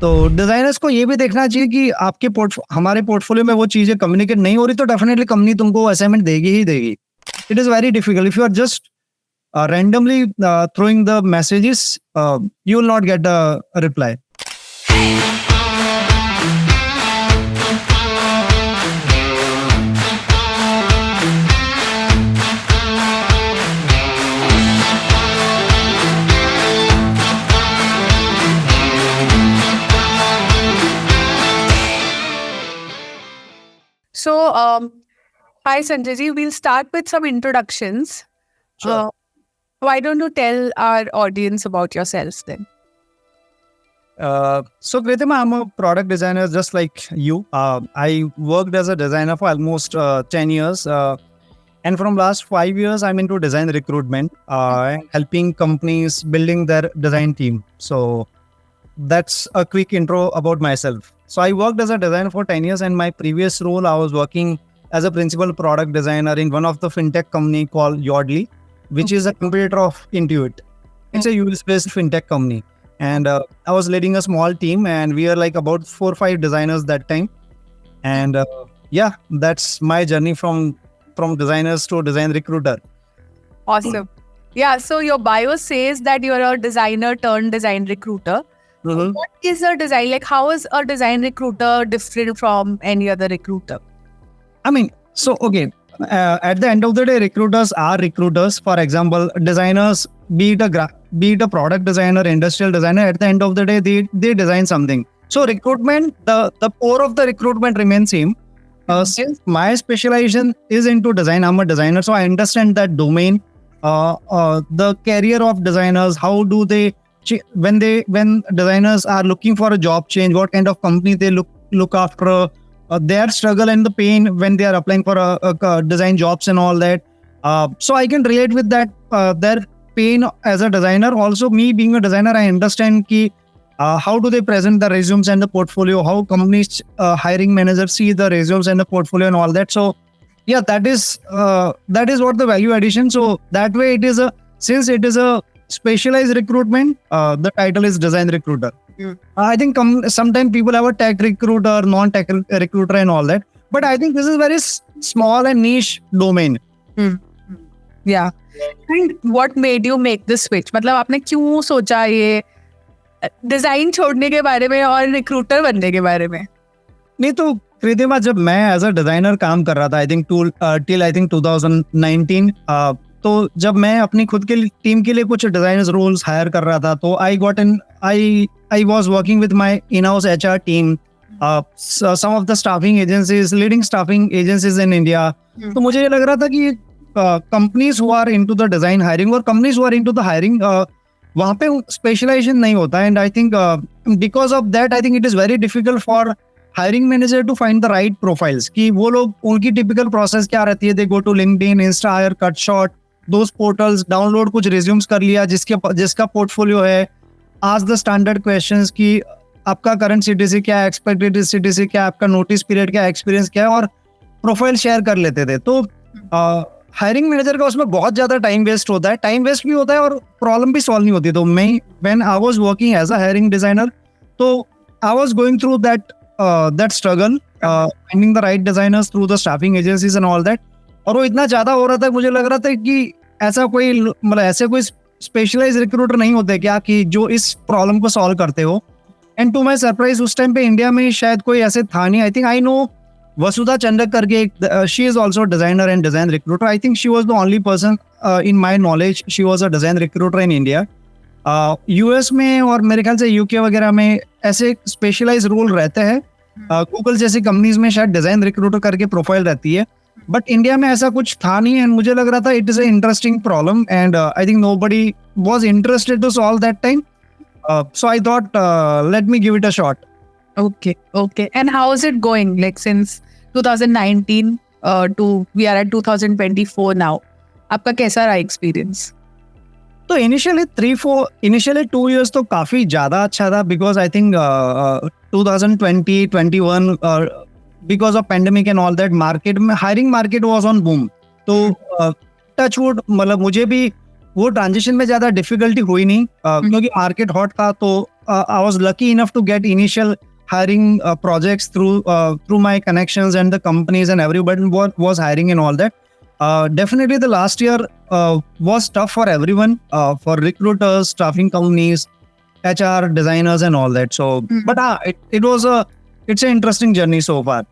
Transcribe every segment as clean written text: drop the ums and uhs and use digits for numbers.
तो डिजाइनर्स को ये भी देखना चाहिए कि आपके हमारे पोर्टफोलियो में वो चीजें कम्युनिकेट नहीं हो रही तो डेफिनेटली कंपनी तुमको असाइनमेंट देगी ही देगी. It is very difficult if you are just randomly throwing the messages, you will not get a reply. So, hi Sanjay ji, we'll start with some introductions. Sure. Why don't you tell our audience about yourself then? So Kritima, I'm a product designer just like you. I worked as a designer for almost 10 years. And from last 5 years, I'm into design recruitment, helping companies building their design team. So that's a quick intro about myself. So I worked as a designer for 10 years, and my previous role, I was working as a principal product designer in one of the fintech company called Yodlee, which is a competitor of Intuit. It's a US-based fintech company. And I was leading a small team, and we are like about 4 or 5 designers that time. And yeah, that's my journey from designers to design recruiter. Awesome. Yeah, so your bio says that you're a designer turned design recruiter. Mhm. What is a design, like how is a design recruiter different from any other recruiter? I mean, so okay, at the end of the day, recruiters are recruiters. For example, designers, be it a product designer, industrial designer, at the end of the day, they design something. So recruitment, the core of the recruitment remains same. Since my specialization is into design, I'm a designer, so I understand that domain. The career of designers, how do they when designers are looking for a job change, what kind of company they look after, their struggle and the pain when they are applying for a design jobs and all that. So I can relate with that, their pain as a designer. Also, me being a designer, I understand ki how do they present the resumes and the portfolio, how companies hiring managers see the resumes and the portfolio and all that. So yeah, that is what the value addition. So that way since it is a specialized recruitment, the title is design recruiter. I think sometimes people have a tech recruiter, non-tech recruiter and all that, but I think this is very small and niche domain. Yeah. And what made you make this switch? मतलब आपने क्यों सोचा ये design छोड़ने के बारे में और रिक्रूटर बनने के बारे में? नहीं तो कृतिमा, जब मैं एज अ डिजाइनर काम कर रहा था, I think till I think 2019, तो जब मैं अपनी खुद के टीम के लिए कुछ डिजाइनर्स रोल्स हायर कर रहा था, तो I was working with my in house HR team, some of the staffing agencies, leading staffing agencies in India. तो मुझे ये लग रहा था कि companies who are into the design hiring और companies who are into the hiring, वहाँ पे स्पेशलाइजेशन नहीं होता. And I think because of that, I think it is very difficult for hiring manager to find the right profiles. कि वो लोग, उनकी typical process क्या रहती है, they go to LinkedIn, Instahyre, Cutshort, those portals, download कुछ resumes कर लिया जिसका पोर्टफोलियो है, आस्क द स्टैंडर्ड क्वेश्चंस कि आपका करंट सीटीसी क्या है, एक्सपेक्टेड सीटीसी क्या है, आपका नोटिस पीरियड क्या है, एक्सपीरियंस क्या है, और प्रोफाइल शेयर कर लेते थे. तो हायरिंग मैनेजर का उसमें बहुत ज्यादा टाइम वेस्ट होता है, टाइम वेस्ट भी होता है और प्रॉब्लम भी सॉल्व नहीं होती. तो मैं when I was working as a hiring designer, तो I was going through that struggle, finding the right designers through the staffing agencies and all that. और वो इतना ज्यादा हो रहा था, मुझे लग रहा था कि ऐसे कोई स्पेशलाइज रिक्रूटर नहीं होते क्या कि जो इस प्रॉब्लम को सॉल्व करते हो. एंड टू माई सरप्राइज, उस टाइम पे इंडिया में शायद कोई ऐसे था नहीं. आई थिंक आई नो वसुधा चंडक करके, she is also designer and design recruiter. I think she was the only person in my knowledge, she was a design recruiter in India. US में और मेरे ख्याल से यूके वगैरह में ऐसे स्पेशलाइज रोल रहते हैं. गूगल जैसी कंपनीज में शायद डिजाइन रिक्रूटर करके प्रोफाइल रहती है, बट इंडिया में ऐसा कुछ था नहीं. एंड मुझे लग रहा था it is a interesting problem, and I think nobody was interested to solve that time. So I thought, let me give it a shot. Okay. And how is it going? Like since 2019 to we are at 2024 now. आपका कैसा रहा experience? तो initially 2 years तो काफी ज्यादा अच्छा था, because I think 2020-21 because of pandemic and all that, market में hiring market was on boom. तो टचवुड, मतलब मुझे भी वो ट्रांजिशन में ज्यादा डिफिकल्टी हुई नहीं, क्योंकि मार्केट हॉट था. तो I was lucky enough to get initial hiring projects through my connections and the companies and everybody was hiring and all that. Definitely the last year was tough for everyone, for recruiters, staffing companies, HR, designers and all that. So, but it's an interesting journey so far.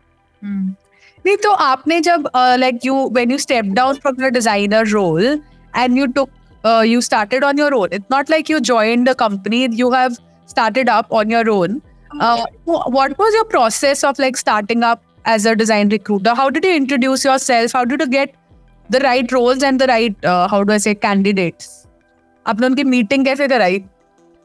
नहीं तो आपने जब like when you stepped down from your designer role and you started on your own, it's not like you joined the company, you have started up on your own. What was your process of like starting up as a design recruiter? How did you introduce yourself? How did you get the right roles and the right how do I say candidates? आपने उनकी meeting कैसे कराई?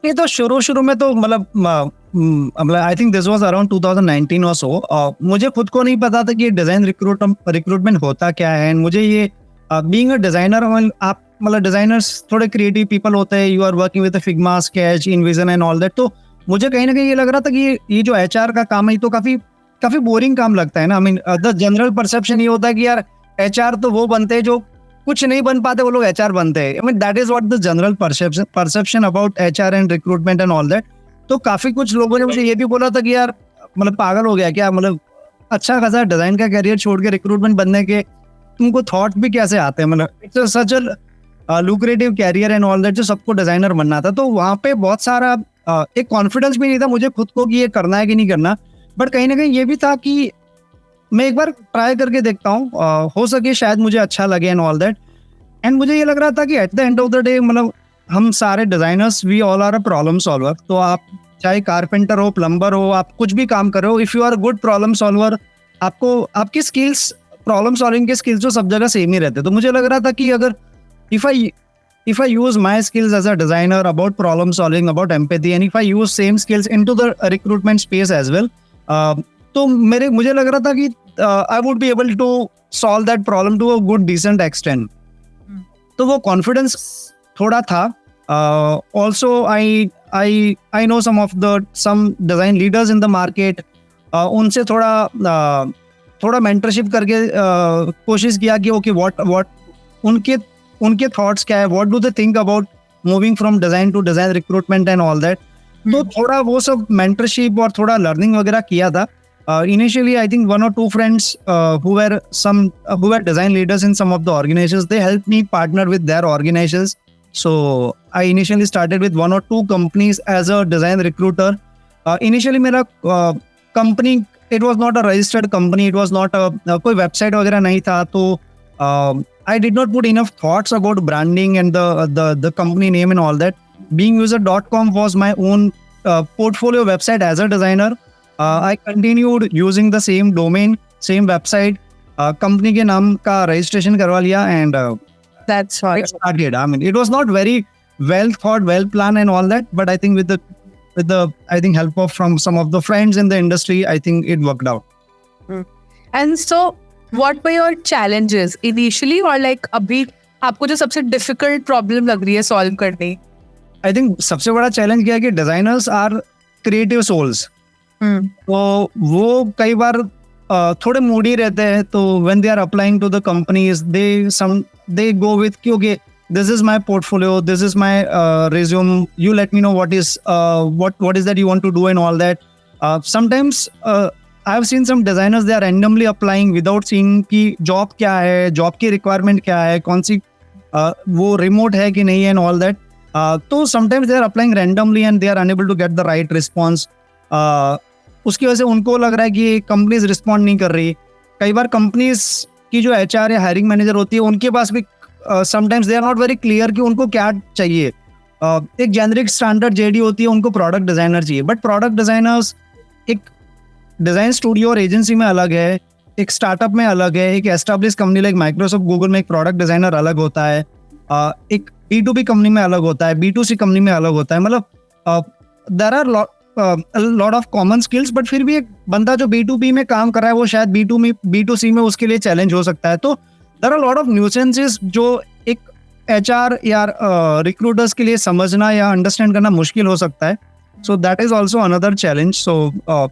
ये तो शुरू में तो मतलब I think this was around 2019 और सो. मुझे खुद को नहीं पता था कि डिजाइन रिक्रूटमेंट होता क्या है. मुझे ये बीइंग अ डिजाइनर, आप मतलब डिजाइनर्स थोड़े क्रिएटिव पीपल होते हैं, you are working with Figma, Sketch, InVision and all that. तो मुझे कहीं ना कहीं ये लग रहा था कि ये जो एचआर का काम है तो काफी बोरिंग काम लगता है ना. I mean the general perception ये होता है कि यार एचआर तो वो बनते हैं जो कुछ नहीं बन पाते, वो लोग एचआर बनते हैं. I mean that is what the general perception about HR and recruitment and all that. तो काफी कुछ लोगों ने मुझे ये भी बोला था कि यार मतलब पागल हो गया क्या, मतलब अच्छा खासा डिजाइन का कैरियर छोड़ के रिक्रूटमेंट बनने के तुमको थॉट भी कैसे आते हैं, मतलब it's such a lucrative career and all that, जो सबको डिजाइनर बनना था. तो वहाँ पे बहुत सारा एक कॉन्फिडेंस भी नहीं था मुझे खुद को कि ये करना है कि नहीं करना. बट कहीं ना कहीं ये भी था कि मैं एक बार ट्राई करके देखता हूँ, हो सके शायद मुझे अच्छा लगे एंड ऑल दैट. एंड मुझे ये लग रहा था कि at the end of the day मतलब हम सारे designers we all are a problem solver. तो आप चाहे कारपेंटर हो, प्लम्बर हो, आप कुछ भी काम कर रहे हो, if you are good problem solver, आपको आपकी स्किल्स, प्रॉब्लम सॉल्विंग के स्किल्स जो सब जगह सेम ही रहते. तो मुझे लग रहा था कि अगर if I use my skills as a designer about problem solving, about empathy, and if I use same skills into the recruitment space as well, तो मुझे लग रहा था कि I would be able to solve that problem to a good decent extent. तो वो confidence थोड़ा था. Also I know some design leaders in the market. उनसे थोड़ा mentorship करके कोशिश किया कि okay what उनके थॉट्स क्या है, what do they think about moving from design to design recruitment and all that. तो थोड़ा वो सब मेंटरशिप और थोड़ा लर्निंग वगैरह किया था. Initially I think 1 or 2 friends who were design leaders in some of the organizations, they helped me partner with their organizations. So I initially started with 1 or 2 companies as a design recruiter. Initially मेरा company, it was not a registered company, it was not कोई website वगैरह नहीं था. तो I did not put enough thoughts about branding and the company name and all that. Beinguser.com was my own portfolio website as a designer. I continued using the same domain, same website. Company के नाम का registration करवा लिया and that's all. It started. I mean, it was not very well thought, well planned and all that, but I think with the I think help from some of the friends in the industry, I think it worked out. And so what were your challenges initially, or like अभी आपको जो सबसे difficult problem लग रही है solve करनी? I think सबसे बड़ा challenge क्या है कि designers are creative souls. तो वो कई बार थोड़े moody रहते हैं. तो when they are applying to the companies, they go with कि okay, this is my portfolio, this is my resume, you let me know what is that you want to do and all that. Sometimes I have seen some designers, they are randomly applying without seeing कि job क्या है, job की requirement क्या है, कौन सी वो remote है कि नहीं है and all that. तो sometimes they are applying randomly and they are unable to get the right response. उसकी वजह से उनको लग रहा है कि companies respond नहीं कर रही. कई बार companies की जो HR या hiring manager होती है उनके पास भी sometimes they are not very clear कि उनको क्या चाहिए. एक generic standard JD होती है, उनको product designer चाहिए. But product designers एक डिजाइन स्टूडियो और एजेंसी में अलग है, एक स्टार्टअप में अलग है, एक establish company like Microsoft, Google में एक प्रोडक्ट डिजाइनर अलग होता है, एक B2B कंपनी में अलग होता है, B2C कंपनी में अलग होता है. मतलब there are lot of common skills, but फिर भी एक बंदा जो B2B में काम कर रहा है वो शायद B2C में उसके लिए चैलेंज हो सकता है. तो देयर आर लॉट ऑफ न्यूसेंसेस जो एक HR या रिक्रूटर्स के लिए समझना या अंडरस्टैंड करना मुश्किल हो सकता है. So that is also another challenge. So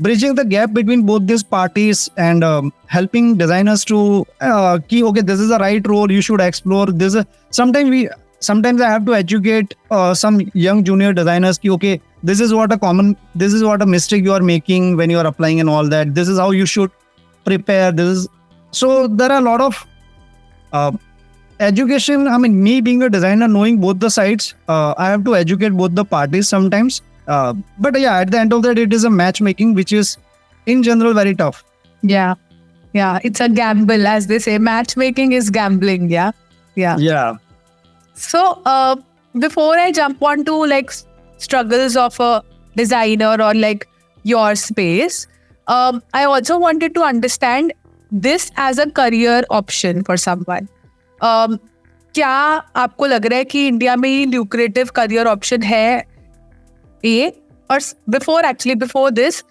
bridging the gap between both these parties and helping designers to okay, this is the right role, you should explore this. Sometimes I have to educate some young junior designers ki okay, this is what a mistake you are making when you are applying and all that. This is how you should prepare. So there are a lot of education. I mean, me being a designer, knowing both the sides, I have to educate both the parties sometimes. But yeah, at the end of that, it is a matchmaking, which is in general very tough. Yeah. Yeah. It's a gamble, as they say. Matchmaking is gambling. Yeah. Yeah. Yeah. So, before I jump on to like struggles of a designer or like your space, I also wanted to understand this as a career option for someone. क्या आपको लग रहा है कि India में ये lucrative career option है ये? और before this,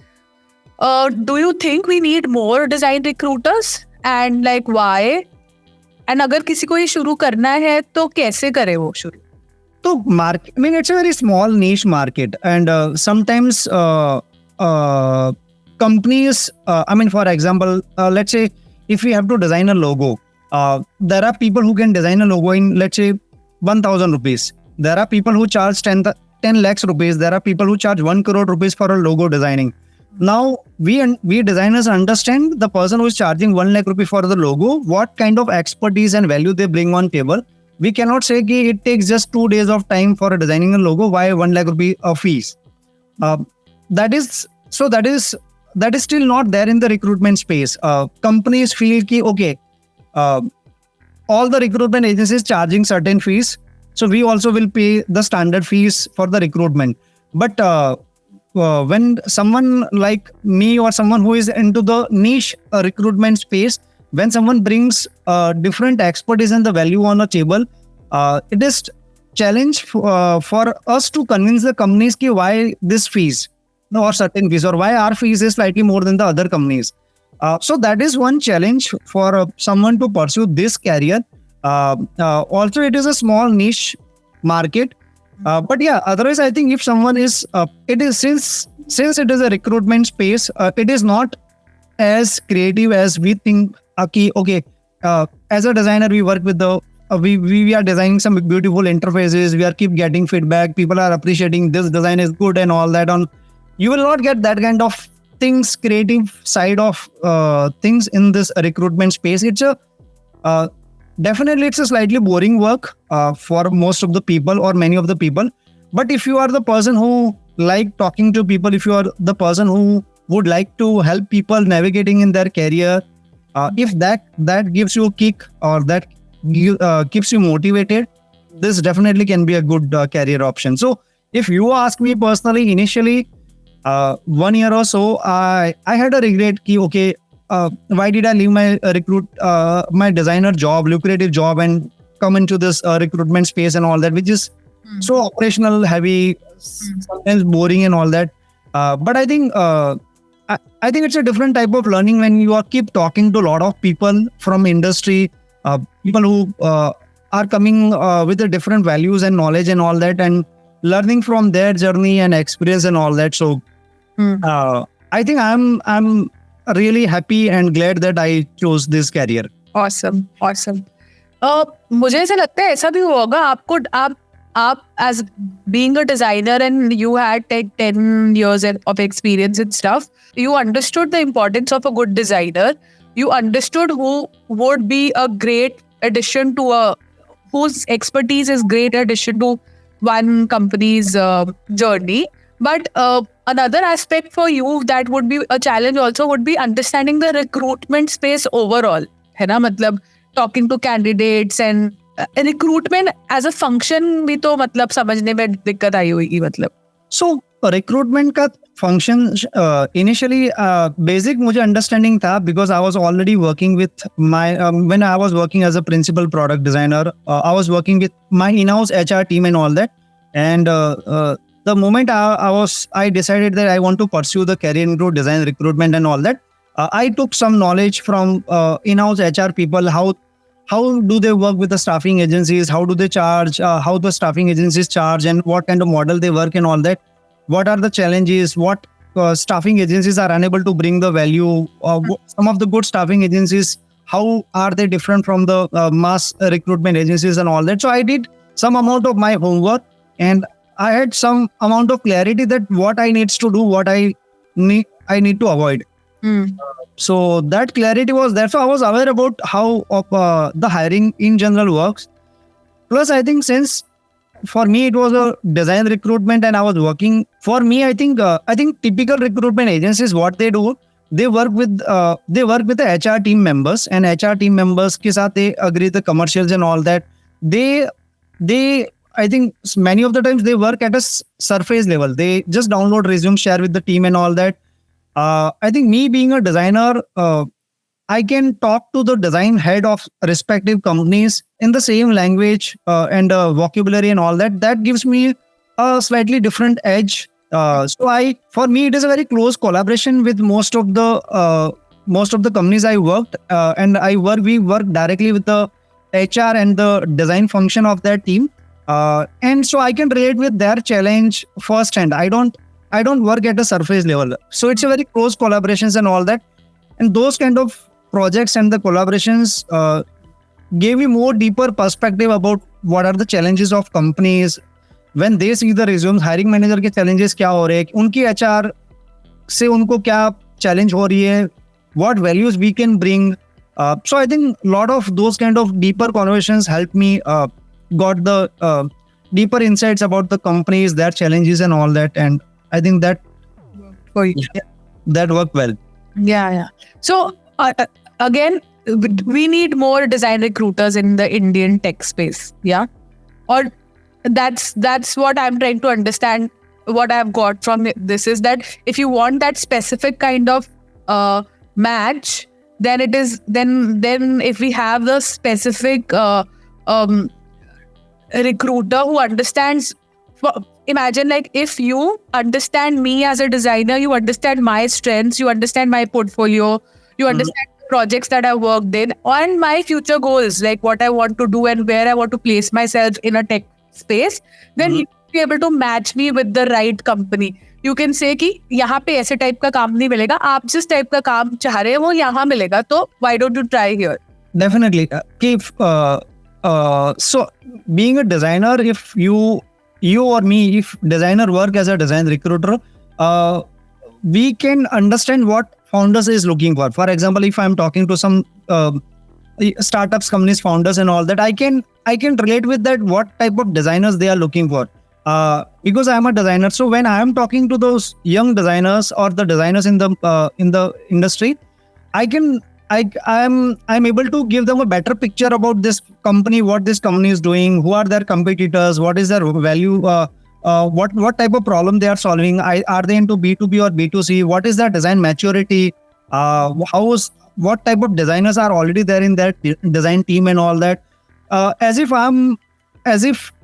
do you think we need more design recruiters and like why? And अगर किसी को ये शुरू करना है तो कैसे करे वो शुरू? So market, I mean, it's a very small niche market, and sometimes companies, I mean, for example, let's say if we have to design a logo, there are people who can design a logo in, let's say, 1,000 rupees. There are people who charge 10 lakhs rupees. There are people who charge 1 crore rupees for a logo designing. Now, we designers understand the person who is charging 1 lakh rupees for the logo, what kind of expertise and value they bring on table. We cannot say that it takes just 2 days of time for designing a logo. Why 1 lakh rupee of fees? That is still not there in the recruitment space. Companies feel that okay, all the recruitment agencies charging certain fees, so we also will pay the standard fees for the recruitment. But when someone like me or someone who is into the niche recruitment space, when someone brings different expertise and the value on the table, it is challenge for us to convince the companies ki why this fees or certain fees, or why our fees is slightly more than the other companies. So that is one challenge for someone to pursue this career. Also, it is a small niche market. But yeah, otherwise, I think if someone is, it is since it is a recruitment space, it is not as creative as we think. Okay, as a designer, we work with the we are designing some beautiful interfaces. We are keep getting feedback. People are appreciating this design is good and all that. You will not get that kind of things, creative side of things in this recruitment space. It's a definitely it's a slightly boring work for most of the people or many of the people. But if you are the person who like talking to people, if you are the person who would like to help people navigating in their career, if that gives you a kick or that keeps you motivated, this definitely can be a good career option. So if you ask me personally, initially 1 year or so, I had a regret ki okay, why did I leave my my designer job, lucrative job, and come into this recruitment space and all that, which is so operational heavy, sometimes boring and all that. But I think I think it's a different type of learning when you keep talking to a lot of people from industry, people who are coming with the different values and knowledge and all that, and learning from their journey and experience and all that. So I think I'm really happy and glad that I chose this career. Awesome. मुझे ऐसा लगता है ऐसा भी होगा आपको, आप as being a designer and you had 10 years of experience and stuff, you understood the importance of a good designer. You understood who would be a great addition to whose expertise is great addition to one company's journey. But another aspect for you that would be a challenge also would be understanding the recruitment space overall. है ना, मतलब talking to candidates and recruitment as a function भी तो मतलब समझने में दिक्कत आई होगी मतलब. So recruitment का function initially basic मुझे understanding था because I was already working with my when I was working as a principal product designer, I was working with my in-house HR team and all that. And the moment I decided that I want to pursue the career into design recruitment and all that, I took some knowledge from in-house HR people, how do they work with the staffing agencies, how do they charge, how the staffing agencies charge, and what kind of model they work and all that. What are the challenges, what staffing agencies are unable to bring the value, some of the good staffing agencies, how are they different from the mass recruitment agencies and all that. So I did some amount of my homework, and I had some amount of clarity that what I needs to do, what I need to avoid. So that clarity was there. So I was aware about how the hiring in general works. Plus, I think since for me it was a design recruitment and I was working for me, I think typical recruitment agencies, what they do, they work with the HR team members, and HR team members ke saath they agree the commercials and all that. They I think many of the times they work at a surface level. They just download resume, share with the team and all that. I think me being a designer, I can talk to the design head of respective companies in the same language and vocabulary and all that. That gives me a slightly different edge. For me, it is a very close collaboration with most of the companies I worked, and we work directly with the HR and the design function of that team, and so I can relate with their challenge firsthand. I don't work at a surface level, so it's a very close collaborations and all that, and those kind of projects and the collaborations gave me more deeper perspective about what are the challenges of companies when they see the resumes. Hiring manager के challenges क्या हो रहे हैं, उनकी HR से उनको क्या challenge हो रही है, what values we can bring. So I think a lot of those kind of deeper conversations helped me got the deeper insights about the companies, their challenges and all that, and I think that For you. that worked well. Yeah. So again, we need more design recruiters in the Indian tech space. Yeah, or that's what I'm trying to understand. What I've got from this is that if you want that specific kind of match, then it is then if we have the specific recruiter who understands. Imagine like if you understand me as a designer, you understand my strengths, you understand my portfolio, you understand the projects that I worked in, and my future goals, like what I want to do and where I want to place myself in a tech space, then you will be able to match me with the right company. You can say कि यहाँ पे ऐसे type का काम नहीं मिलेगा, आप जिस टाइप का काम चाह रहे हैं वो यहाँ मिलेगा, तो why don't you try here? Definitely. So being a designer, if you or me, if designer work as a design recruiter, we can understand what founders is looking for. For example, if I'm talking to some startups, companies, founders and all that, I can relate with that what type of designers they are looking for. Because I am a designer, so when I am talking to those young designers or the designers in the industry, I'm able to give them a better picture about this company, what this company is doing, who are their competitors, what is their value, what type of problem they are solving. Are they into B2B or B2C? What is their design maturity? What type of designers are already there in that design team and all that? As if I'm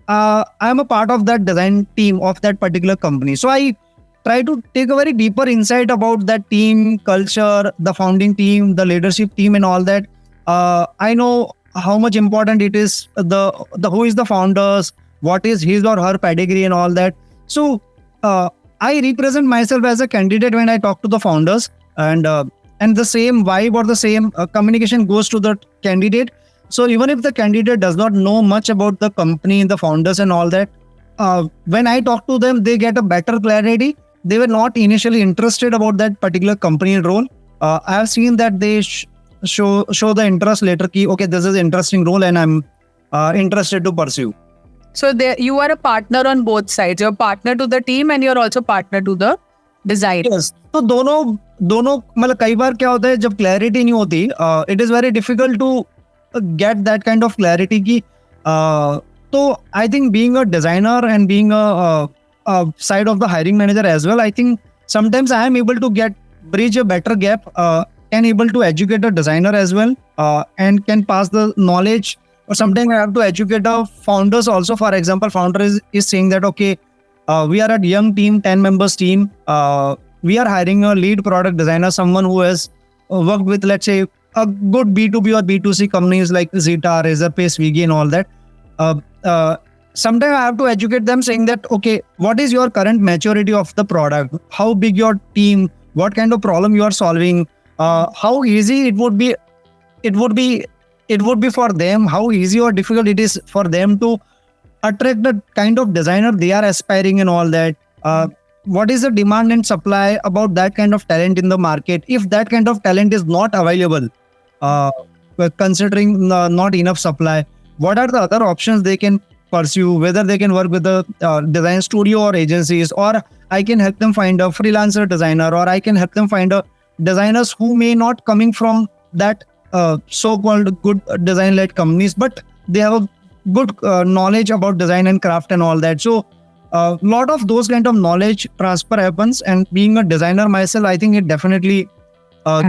a part of that design team of that particular company. So I try to take a very deeper insight about that team, culture, the founding team, the leadership team and all that. I know how much important it is, the who is the founders, what is his or her pedigree and all that. So I represent myself as a candidate when I talk to the founders, and the same vibe or the same communication goes to the candidate. So even if the candidate does not know much about the company, the founders and all that, when I talk to them, they get a better clarity. They were not initially interested about that particular company role. I have seen that they show the interest later. Ki, okay, this is an interesting role and I'm interested to pursue. So you are a partner on both sides. You're a partner to the team and you're also partner to the design. Yes. तो दोनों मतलब कई बार क्या होता है जब clarity नहीं होती, it is very difficult to get that kind of clarity ki so I think being a designer and being a side of the hiring manager as well, I think sometimes I am able to bridge a better gap, can able to educate a designer as well, and can pass the knowledge. Or sometimes I have to educate the founders also. For example, founder is saying that okay, we are a young team, 10 members team, we are hiring a lead product designer, someone who has worked with, let's say, a good B2B or B2C companies like Zeta, Razorpay, Swiggy and all that. Sometimes I have to educate them saying that, okay, what is your current maturity of the product? How big your team? What kind of problem you are solving? How easy it would be for them? How easy or difficult it is for them to attract the kind of designer they are aspiring and all that. What is the demand and supply about that kind of talent in the market? If that kind of talent is not available, considering not enough supply, what are the other options they can pursue? Whether they can work with the design studio or agencies, or I can help them find a freelancer designer, or I can help them find a designers who may not coming from that so-called good design-led companies, but they have a good knowledge about design and craft and all that. So a lot of those kind of knowledge transfer happens, and being a designer myself, I think it definitely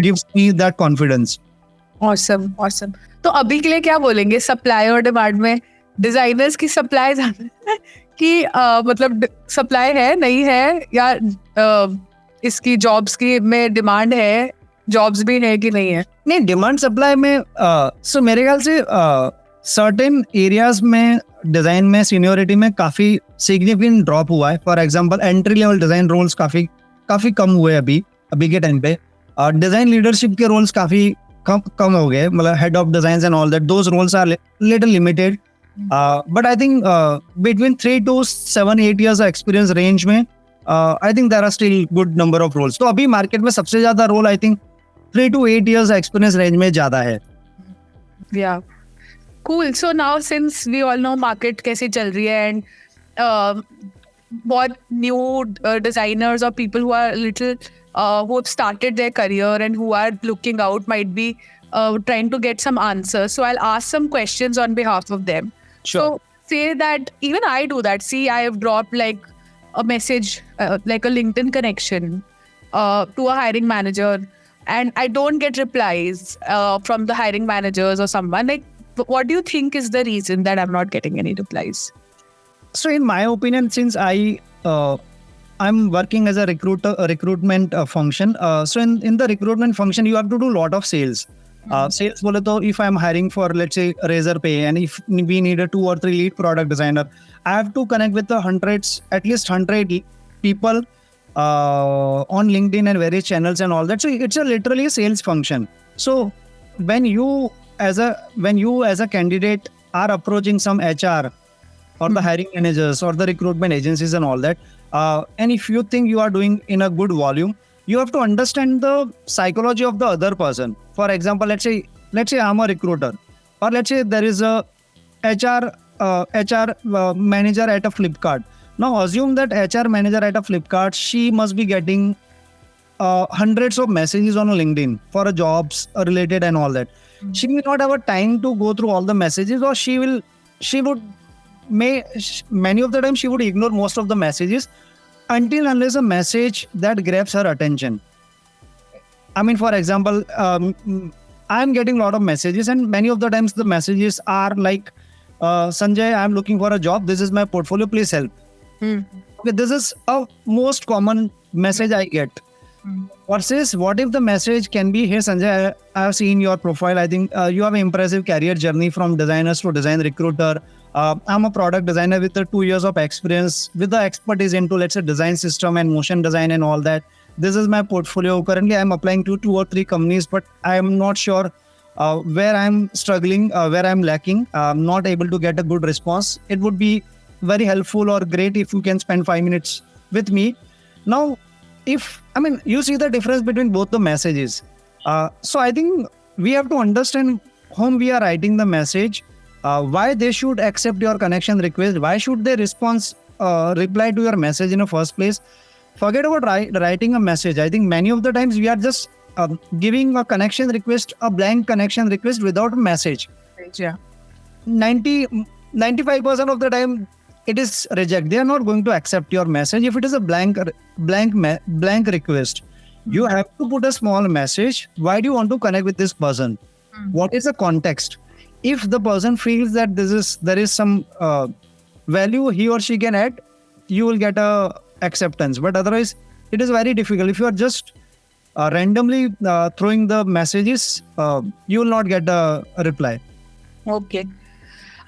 gives me that confidence. Awesome, awesome. तो अभी के लिए क्या बोलेंगे supply और demand में? Designers की supply कि मतलब सप्लाई है नहीं है, या इसकी जॉब्स की में डिमांड है, जॉब्स भी है कि नहीं है? नहीं, डिमांड सप्लाई में सो मेरे ख्याल से सर्टेन एरियाज में डिजाइन में सीनियोरिटी में काफी सिग्निफिकेंट ड्रॉप हुआ है. For example entry level design roles काफी कम हुए अभी के टाइम पे. डिजाइन लीडरशिप के रोल्स काफी कम हो गए, मतलब head of design and all that, those roles are little limited. But I think between 3 to 7-8 years experience range में I think there are still good number of roles. तो अभी market में सबसे ज्यादा role I think 3 to 8 years experience range में ज्यादा है. Yeah. Cool. So now since we all know market कैसे चल रही है, and what new designers or people who are little who have started their career and who are looking out might be trying to get some answers. So I'll ask some questions on behalf of them. Sure. So say that even I do that. See, I have dropped like a message, like a LinkedIn connection to a hiring manager, and I don't get replies from the hiring managers or someone. Like, what do you think is the reason that I'm not getting any replies? So in my opinion, since I'm working as a recruitment function. So in the recruitment function, you have to do a lot of sales. Sales बोले तो if I'm hiring for, let's say, Razorpay, and if we need a 2 or 3 lead product designer, I have to connect with the at least 100 people on LinkedIn and various channels and all that. So it's literally a sales function. So when you as a candidate are approaching some HR or the hiring managers or the recruitment agencies and all that, and if you think you are doing in a good volume, you have to understand the psychology of the other person. For example, let's say I'm a recruiter, or let's say there is a HR manager at a Flipkart. Now assume that HR manager at a Flipkart, she must be getting hundreds of messages on LinkedIn for jobs related and all that. She may not have a time to go through all the messages, or many of the time she would ignore most of the messages until unless a message that grabs her attention. I mean, for example, I'm getting a lot of messages, and many of the times the messages are like, Sanjay, I'm looking for a job. This is my portfolio. Please help. Okay, this is a most common message I get. Versus, what if the message can be, hey Sanjay, I have seen your profile. I think you have an impressive career journey from designers to design recruiter. I'm a product designer with 2 years of experience with the expertise into, let's say, design system and motion design and all that. This is my portfolio. Currently, I'm applying to 2 or 3 companies, but I'm not sure where I'm struggling, where I'm lacking. I'm not able to get a good response. It would be very helpful or great if you can spend 5 minutes with me. Now, you see the difference between both the messages. So I think we have to understand whom we are writing the message, why they should accept your connection request, why should they reply to your message in the first place. Forget about writing a message. I think many of the times we are just giving a connection request, a blank connection request without a message. Yeah. 95% of the time it is reject. They are not going to accept your message. If it is a blank request, you have to put a small message. Why do you want to connect with this person? What is the context? If the person feels that there is some value he or she can add, you will get a acceptance. But otherwise, it is very difficult. If you are just randomly throwing the messages, you will not get a reply. Okay.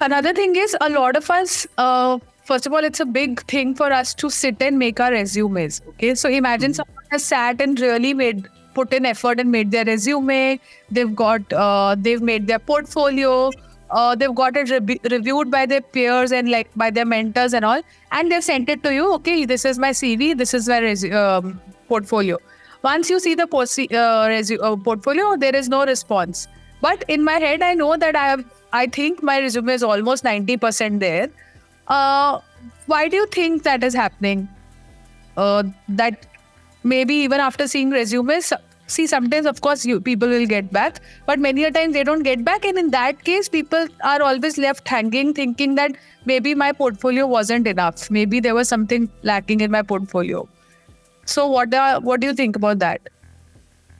Another thing is, a lot of us, first of all, it's a big thing for us to sit and make our resumes. Okay, so imagine someone has sat and really put in effort and made their resume. They've made their portfolio, they've got it reviewed by their peers and like by their mentors and all, and they've sent it to you. Okay, this is my CV, this is my portfolio. Once you see the portfolio, there is no response. But in my head, I know that I think my resume is almost 90% there. Why do you think that is happening? That maybe even after seeing resumes, see, sometimes of course people will get back, but many a times they don't get back, and in that case people are always left hanging, thinking that maybe my portfolio wasn't enough, maybe there was something lacking in my portfolio. So what do you think about that?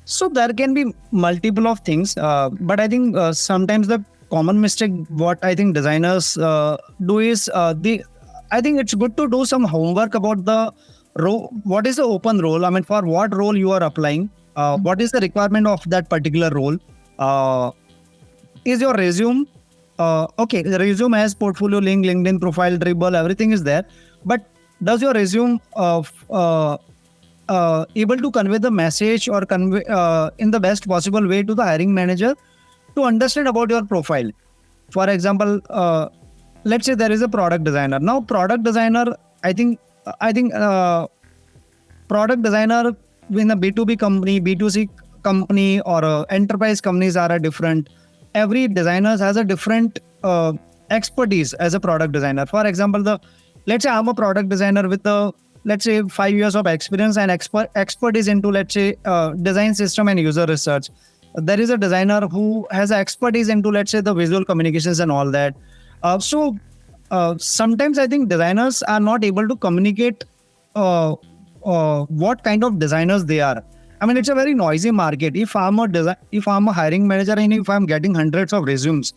So there can be multiple of things, but I think sometimes the common mistake what I think designers do is I think it's good to do some homework about the role. What is the open role? I mean, for what role you are applying? What is the requirement of that particular role? Is your resume okay? The resume has portfolio link, LinkedIn profile, Dribble, everything is there. But does your resume able to convey the message or convey in the best possible way to the hiring manager to understand about your profile? For example, let's say there is a product designer. Now, product designer, I think product designer in a B2B company, B2C company, or enterprise companies are different. Every designer has a different expertise as a product designer. For example, let's say I'm a product designer with let's say 5 years of experience and expertise into, let's say, design system and user research. There is a designer who has expertise into, let's say, the visual communications and all that. So sometimes I think designers are not able to communicate what kind of designers they are. I mean, it's a very noisy market. If I'm a hiring manager and if I'm getting hundreds of resumes,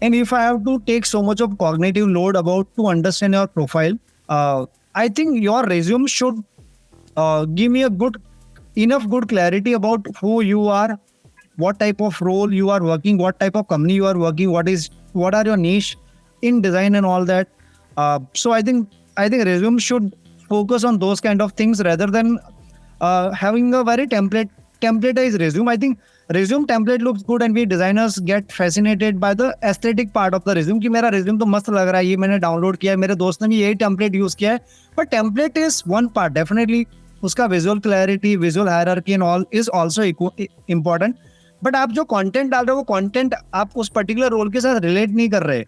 and if I have to take so much of cognitive load to understand your profile, I think your resume should give me enough good clarity about who you are, what type of role you are working, what type of company you are working, what are your niche in design and all that. So I think resume should focus on those kind of things rather than having a very templatized resume. I think resume template looks good and we designers get fascinated by the aesthetic part of the resume कि मेरा resume तो मस्त लग रहा है, ये मैंने download किया है, मेरे दोस्त ने भी यही template use किया है. But template is one part. Definitely उसका visual clarity, visual hierarchy and all is also important. But आप जो content डाल रहे हो, वो content आप उस particular role के साथ relate नहीं कर रहे,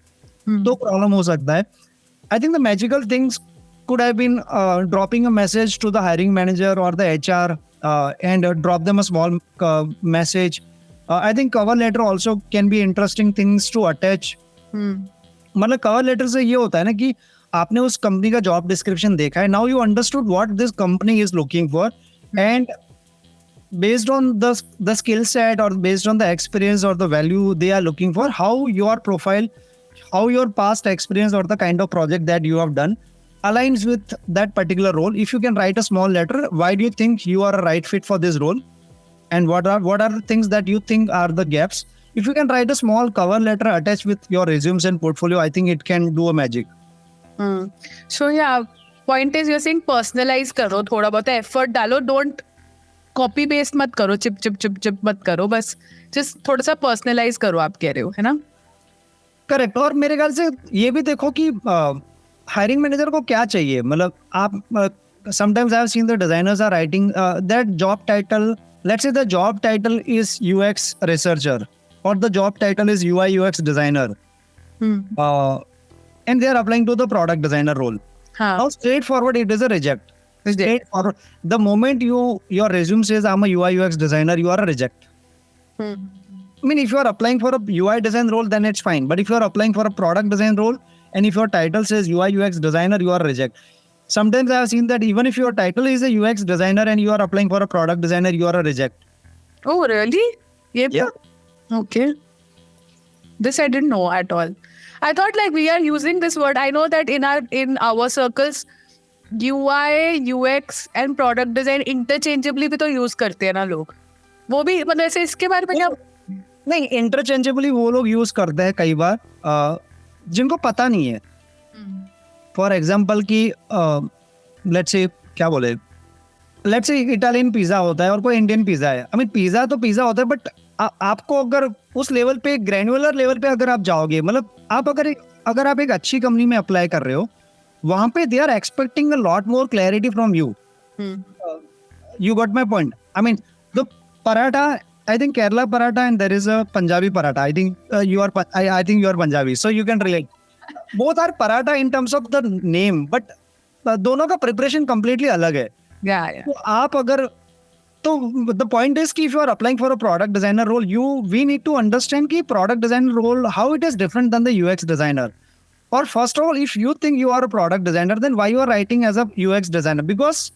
तो problem हो सकता है. I think the magical things could have been dropping a message to the hiring manager or the HR and drop them a small message. I think cover letter also can be interesting things to attach. मतलब cover letter से ये होता है ना कि आपने उस company का जॉब डिस्क्रिप्शन देखा है. Now you understood what this company is looking for, and based on the skill set or based on the experience or the value they are looking for, how your profile, how your past experience or the kind of project that you have done aligns with that particular role. If you can write a small letter, why do you think you are a right fit for this role, and what are the things that you think are the gaps? If you can write a small cover letter attached with your resumes and portfolio, I think it can do a magic. So yeah, point is you're saying personalize करो, थोड़ा बहुत effort डालो, don't copy paste मत करो, chip मत करो, बस just थोड़ा सा personalize करो, आप कह रहे हो, है ना? करेक्ट. और मेरे ख्याल से ये भी देखो कि हायरिंग मैनेजर को क्या चाहिए. मतलब आप sometimes I have seen the designers are writing that job title. Let's say the job title is UX researcher or the job title is UI UX designer, and they are applying to the product designer role. Now straightforward, it is a reject. Straightforward. The moment your resume says I'm a UI UX designer, you are a reject. I mean, if you are applying for a UI design role, then it's fine. But if you are applying for a product design role, and if your title says UI UX designer, you are reject. Sometimes I have seen that even if your title is a UX designer and you are applying for a product designer, you are a reject. Oh, really? Yeah. Okay. This I didn't know at all. I thought like we are using this word. I know that in our circles, UI, UX and product design interchangeably भी तो use करते हैं ना लोग. वो भी मतलब ऐसे इसके बारे में क्या? नहीं, interchangeably वो लोग use करते हैं कई बार जिनको पता नहीं है. फॉर एग्जाम्पल कि लेट्स से क्या बोले, लेट्स से इटालियन पिज्जा होता है और कोई इंडियन पिज्जा है. आई मीन पिज्जा तो पिज्जा होता है, बट आपको अगर उस लेवल पे, ग्रैन्युलर लेवल पे अगर आप जाओगे, मतलब आप अगर आप एक अच्छी कंपनी में अप्लाई कर रहे हो, वहां पे they are expecting a lot more clarity from you. You got my point. I mean, the paratha, I think Kerala paratha and there is a Punjabi paratha. I think I think you are Punjabi, so you can relate. Both are paratha in terms of the name, but दोनों का preparation completely अलग है. Yeah. तो आप अगर, तो the point is कि if you are applying for a product designer role, we need to understand कि product designer role, how it is different than the UX designer. Or first of all, if you think you are a product designer, then why you are writing as a UX designer? Because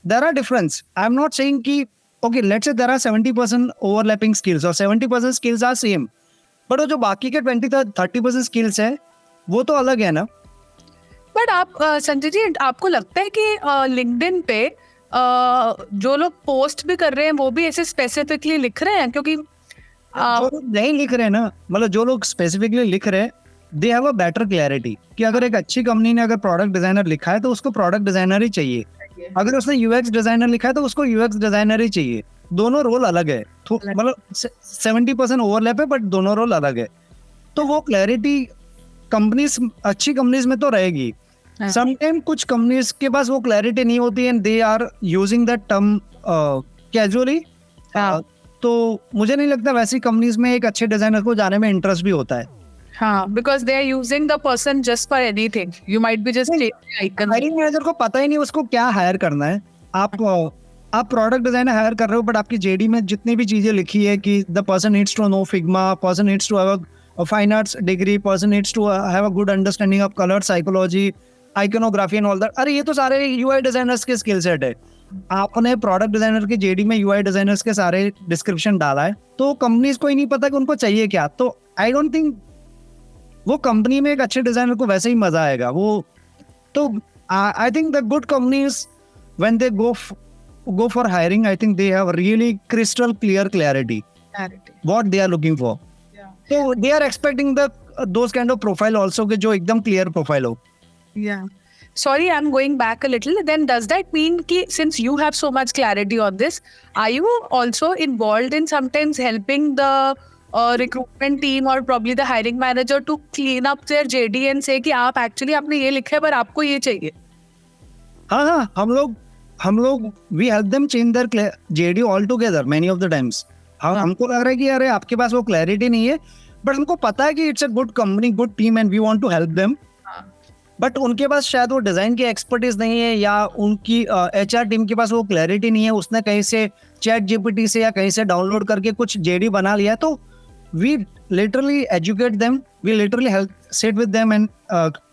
there are difference. I'm not saying कि okay, let's say there are 70% overlapping skills or 70% skills are same, but वो जो बाकी के 20-30% skills है वो तो अलग है ना. बट आप संजय जी, आपको लगता है कि लिंक्डइन पे जो लोग पोस्ट भी कर रहे हैं वो भी ऐसे स्पेसिफिकली लिख रहे हैं? क्योंकि जो लोग नहीं लिख रहे हैं ना, मतलब जो लोग स्पेसिफिकली लिख रहे हैं, they have a better clarity कि अगर एक अच्छी कंपनी ने अगर प्रोडक्ट डिजाइनर लिखा है तो उसको प्रोडक्ट डिजाइनर ही चाहिए. अगर उसने यूएक्स डिजाइनर लिखा है तो उसको यूएक्स डिजाइनर ही चाहिए. दोनों रोल अलग है, मतलब 70% ओवरलैप है, बट दोनों रोल अलग है. तो वो क्लैरिटी कंपनीज, अच्छी कंपनीज में तो रहेगी. समटाइम कुछ कंपनीज के पास वो क्लैरिटी नहीं होती and they are using that term casually. तो मुझे नहीं लगता वैसी कंपनीज में एक अच्छे डिजाइनर को जाने में इंटरेस्ट भी होता है. हाँ, because they are using the person just for anything. You might be just icon. Hiring manager को पता ही नहीं उसको क्या हायर करना है. आप प्रोडक्ट डिजाइनर हायर कर रहे हो, बट आपकी जेडी में जितनी भी चीजें लिखी है कि the person needs to know Figma, person needs to have a fine arts degree, person needs to have a good understanding of colour psychology, iconography and all that. अरे ये तो सारे यूआई डिजाइनर्स के स्किल सेट है. आपने product designer की JD में UI designers के सारे डिस्क्रिप्शन डाला है, तो कंपनीज को ही नहीं पता कि उनको चाहिए क्या. तो आई डोंट थिंक वो कंपनी में एक अच्छे डिजाइनर को वैसे ही मजा आएगा. वो तो I think the good companies when they go for hiring, I think they have really crystal clear clarity what they are looking for. So they are expecting those kind of profile also कि जो एकदम clear profile हो. Yeah. Sorry, I'm going back a little. Then does that mean कि since you have so much clarity on this, are you also involved in sometimes helping the recruitment team or probably the hiring manager to clean up their JD and say कि आप actually आपने ये लिखा है पर आपको ये चाहिए? हाँ, हम लोग we help them change their JD altogether many of the times. हमको लग रहा है कि अरे आपके पास वो क्लैरिटी नहीं है, बट हमको पता है कि it's a good company, good team and we want to help them. But उनके पास शायद वो डिजाइन की एक्सपर्टीज नहीं है, या उनकी एचआर टीम के पास वो क्लैरिटी नहीं है. उसने कहीं से चैट जीपीटी से या कहीं से डाउनलोड करके कुछ जेडी बना लिया है. तो we literally educate them, we literally help sit with them and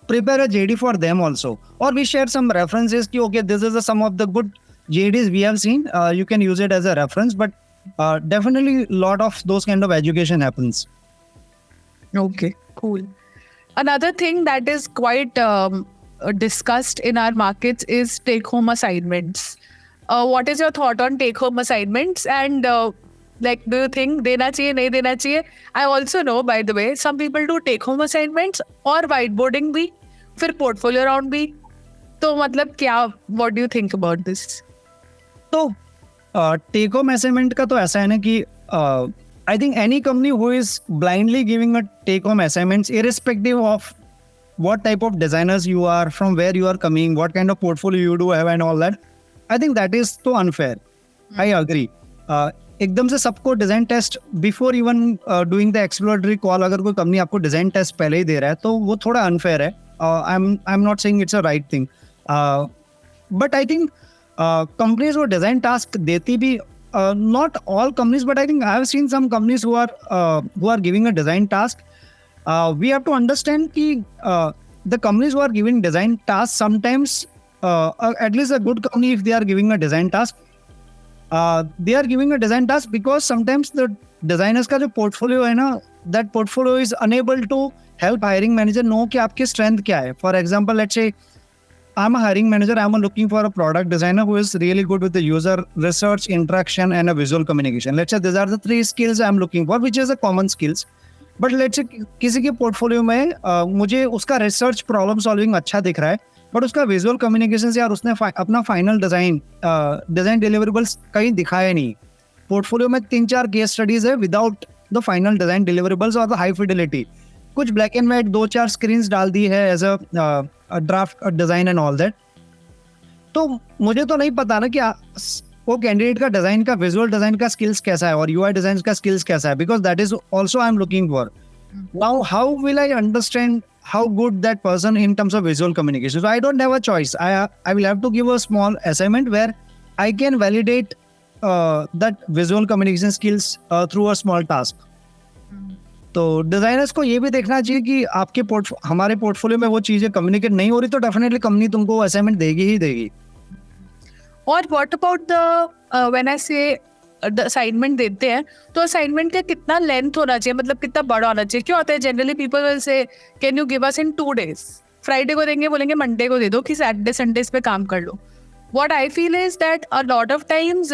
prepare a JD for them also, or we share some references ki okay, this is some of the good JDs we have seen, you can use it as a reference. But definitely lot of those kind of education happens. Okay, cool. Another thing that is quite discussed in our markets is take home assignments. What is your thought on take home assignments, and like do you think देना चाहिए, नहीं देना चाहिए? I also know, by the way, some people do take home assignments और whiteboarding भी, फिर portfolio round भी. तो मतलब क्या, what do you think about this? तो take home assignment का तो ऐसा है ना कि I think any company who is blindly giving a take home assignments, irrespective of what type of designers you are, from where you are coming, what kind of portfolio you do have and all that, I think that is so unfair. I agree. एकदम से सबको design test before even doing the exploratory call, अगर कोई company आपको design test पहले ही दे रहा है तो वो थोड़ा अनफेयर है. I am not saying it's a right thing, but I think companies वो डिजाइन टास्क देती भी, not all companies, but I think I have seen some companies who are giving a design task. We have to understand कि the companies who are giving design task, sometimes at least a good company, if they are giving a design task, they are giving a design task because sometimes the designers का जो portfolio है ना, that portfolio is unable to help hiring manager know कि आपकी strength क्या है. For example, let's say I'm a hiring manager, I'm looking for a product designer who is really good with the user research, interaction and a visual communication. Let's say these are the 3 skills I'm looking for, which is a common skills. But let's say किसी के portfolio में मुझे उसका research problem solving अच्छा दिख रहा है, but उसका विजुअल कम्युनिकेशन से यार उसने अपना फाइनल डिजाइन डिलीवरेबल्स कहीं दिखाया नहीं. पोर्टफोलियो में 3-4 केस स्टडीज है without the final design deliverables और द हाई फिडिलिटी. कुछ ब्लैक एंड व्हाइट 2-4 स्क्रीन्स डाल दी है as a draft design and all that. तो मुझे तो नहीं पता ना कि वो कैंडिडेट का डिजाइन का विजुअल डिजाइन का स्किल्स कैसा है और यूआई डिजाइन का स्किल्स कैसा है, because that is also I am looking for. Now how will I understand how good that person in terms of visual communication? So I don't have a choice. I will have to give a small assignment where I can validate that visual communication skills through a small task. तो designers को ये भी देखना चाहिए कि आपके हमारे portfolio में वो चीजें कम्युनिकेट नहीं हो रही तो डेफिनेटली कंपनी तुमको असाइनमेंट देगी ही देगी. और what about the when I से असाइनमेंट देते हैं तो असाइनमेंट का कितना लेंथ होना चाहिए, मतलब कितना बड़ा होना चाहिए? क्यों होता है generally people will say can you give us in 2 days, Friday को देंगे, बोलेंगे मंडे को दे दो कि सैटरडे संडेज पे काम कर लो. What I feel is that a lot of times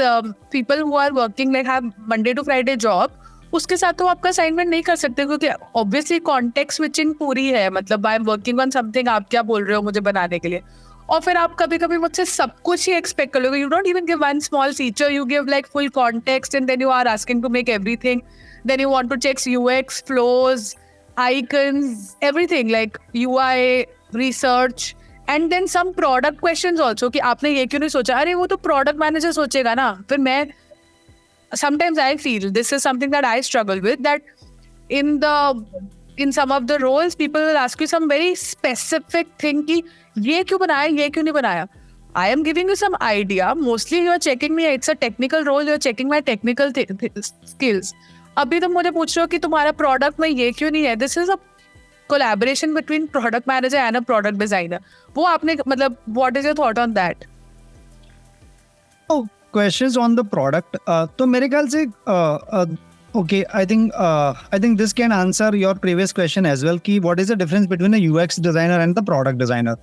people who are working like have Monday to Friday job, उसके साथ तो आपका असाइनमेंट नहीं कर सकते क्योंकि ऑब्वियसली कॉन्टेक्स्ट स्विचिंग पूरी है. मतलब I am working on something, आप क्या बोल रहे हो मुझे बनाने के लिए, और फिर आप कभी कभी मुझसे सब कुछ ही एक्सपेक्ट कर लोगे. You don't even give one small feature, you give like full context and then you are asking to make everything. Then you want to check UX, flows, icons, everything like UI research, and then some product questions also कि आपने ये क्यों नहीं सोचा. अरे वो तो product manager सोचेगा ना. फिर मैं sometimes I feel this is something that I struggle with, that in some of the roles people will ask you some very specific thing कि ये क्यों बनाया, ये क्यों नहीं बनाया. I am giving you some idea. Mostly you are checking me. It's a technical role. You are checking my technical skills. अभी तुम मुझे पूछ रहे हो कि तुम्हारा प्रोडक्ट में ये क्यों नहीं है. This is a collaboration between product manager and a product designer. वो आपने मतलब what is your thought on that? Oh, questions on the product. तो मेरे ख्याल से okay, I think this can answer your previous question as well. कि what is the difference between a UX designer and the product designer?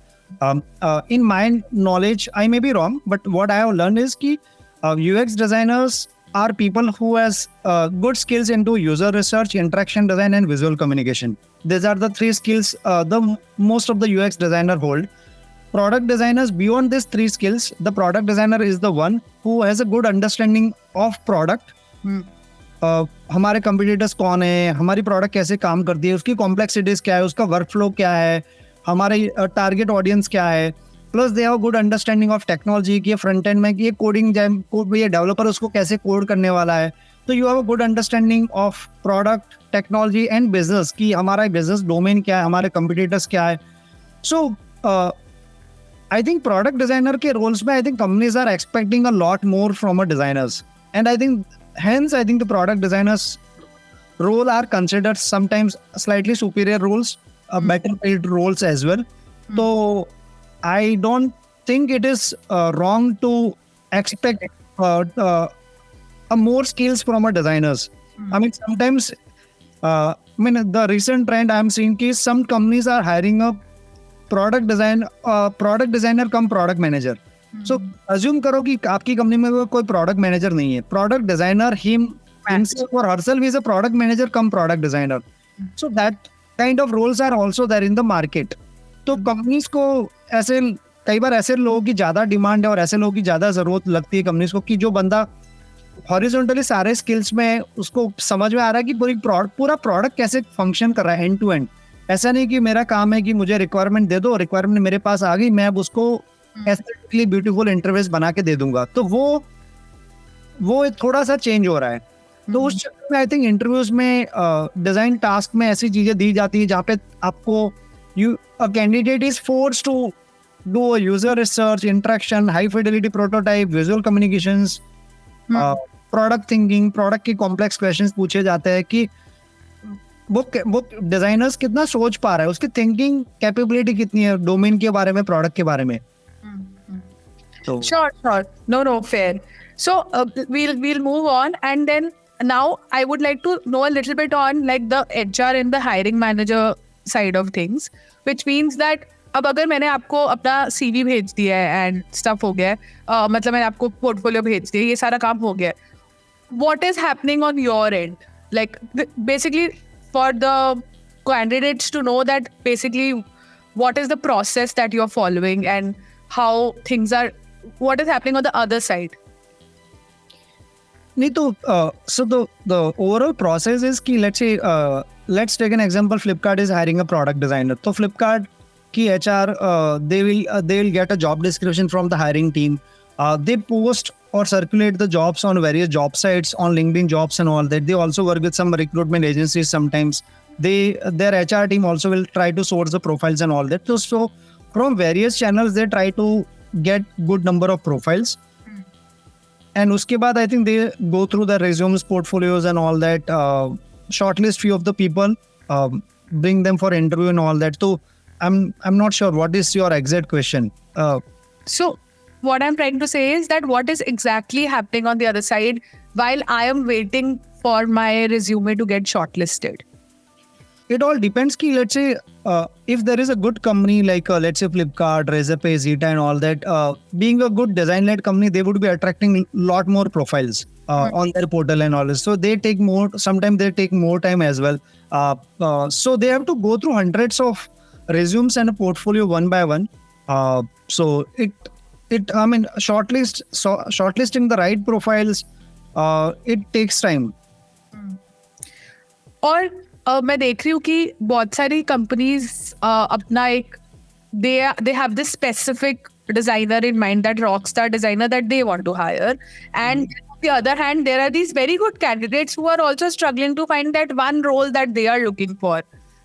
In my knowledge, I may be wrong, but what I have learned is कि UX designers are people who has good skills into user research, interaction design, and visual communication. These are the 3 skills the most of the UX designer hold. Product designers, beyond these 3 skills, the product designer is the one who has a good understanding of product. हमारे competitors कौन है, हमारी product कैसे काम करती है, उसकी complexities क्या है, उसका वर्क फ्लो क्या है, हमारे टारगेट ऑडियंस क्या है. Plus they have good understanding of technology कि फ्रंट एंड में कि ये कोडिंग ये डेवलपर उसको कैसे कोड करने वाला है. तो you have a good understanding of product, technology and business कि हमारा बिजनेस डोमेन क्या है, हमारे कंपटीटर्स क्या है. सो I think product designer के roles में I think companies are expecting a lot more from a designers, and I think the product designers role are considered sometimes slightly superior roles, better paid roles as well. So I don't think it is wrong to expect more skills from a designers. I mean sometimes the recent trend I am seeing is some companies are hiring a product designer come product manager. So assume करो कि आपकी company में कोई product manager नहीं है. Product designer himself or herself is a product manager come product designer. So that kind of roles are also there in the market. तो companies को ऐसे कई बार ऐसे लोगों की ज़्यादा डिमांड है और ऐसे लोगों की ज़्यादा ज़रूरत लगती है कंपनीज को कि जो बंदा हॉरिजॉन्टली सारे स्किल्स में उसको समझ में आ रहा है कि पूरा प्रोडक्ट कैसे फंक्शन कर रहा है एंड टू एंड. ऐसा नहीं कि मेरा काम है कि मुझे रिक्वायरमेंट दे दो, रिक्वायरमेंट मेरे पास आ गई, मैं अब उसको एस्थेटिकली ब्यूटीफुल इंटरफेस बना के दे दूंगा. तो वो थोड़ा सा चेंज हो रहा है. तो उस चक्कर में आई थिंक इंटरव्यूज में डिजाइन टास्क में ऐसी चीजें दी जाती है जहाँ पे आपको a candidate is forced to do a user research, interaction, high fidelity prototype, visual communications, product thinking, product के कॉम्प्लेक्स क्वेश्चंस पूछे जाते हैं कि वो डिजाइनर्स कितना सोच पा रहा है, उसकी थिंकिंग कैपेबिलिटी कितनी है डोमेन के बारे में, प्रोडक्ट के बारे में. So Sure. No, fair. So we'll move on, and then now I would like to know a little bit on like the HR and the hiring manager side of things, which means that अब अगर मैंने आपको अपना CV भेज दिया है and stuff हो गया है, मतलब मैंने आपको पोर्टफोलियो भेज दिया, ये सारा काम हो गया है, what is happening on your end? Like basically for the candidates to know that basically what is the process that you're following and how things are, what is happening on the other side? नहीं तो so the overall process is कि let's say let's take an example. Flipkart is hiring a product designer. तो Flipkart की HR they will get a job description from the hiring team. They post or circulate the jobs on various job sites on LinkedIn Jobs and all that. They also work with some recruitment agencies sometimes. Their HR team also will try to source the profiles and all that. So from various channels they try to get good number of profiles. And uske baad I think they go through the resumes, portfolios and all that, shortlist few of the people, bring them for interview and all that. So I'm not sure what is your exact question. So what I'm trying to say is that what is exactly happening on the other side while I am waiting for my resume to get shortlisted? It all depends ki let's say if there is a good company like let's say Flipkart, Razorpay, Zeta and all that, being a good design-led company, they would be attracting lot more profiles on their portal and all this. So they take more, sometimes they take more time as well. So they have to go through hundreds of resumes and a portfolio one by one. So I mean shortlisting the right profiles, it takes time. और मैं देख रही हूँ कि बहुत सारी companies अपना एक they have this specific designer in mind, that rock star designer that they want to hire, and on the other hand there are these very good candidates who are also struggling to find that one role that they are looking for.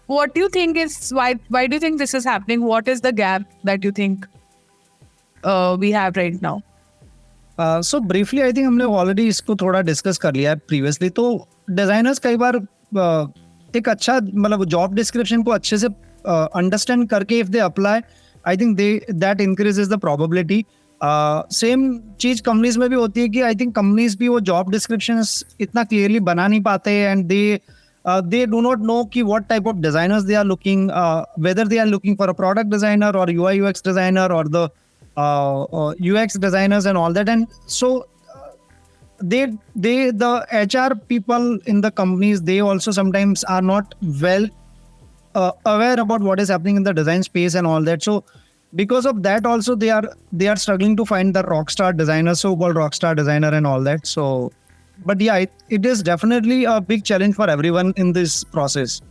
What do you think is why do you think this is happening? What is the gap that you think we have right now? So briefly I think हमने already इसको थोड़ा discuss कर लिया है previously. तो designers कई बार एक अच्छा मतलब जॉब डिस्क्रिप्शन को अच्छे से अंडरस्टैंड करके if they apply, I think that increases the probability. Same चीज कंपनीज में भी होती है कि आई थिंक कंपनीज भी वो जॉब डिस्क्रिप्शन इतना क्लियरली बना नहीं पाते, and they do not know ki what type of designers they are looking, whether they are looking for a product designer or UI UX designer or the UX designers and all that. And so the HR people in the companies, they also sometimes are not well aware about what is happening in the design space and all that. So because of that also they are struggling to find the rockstar designer, so-called rockstar designer and all that. So but yeah, it is definitely a big challenge for everyone in this process.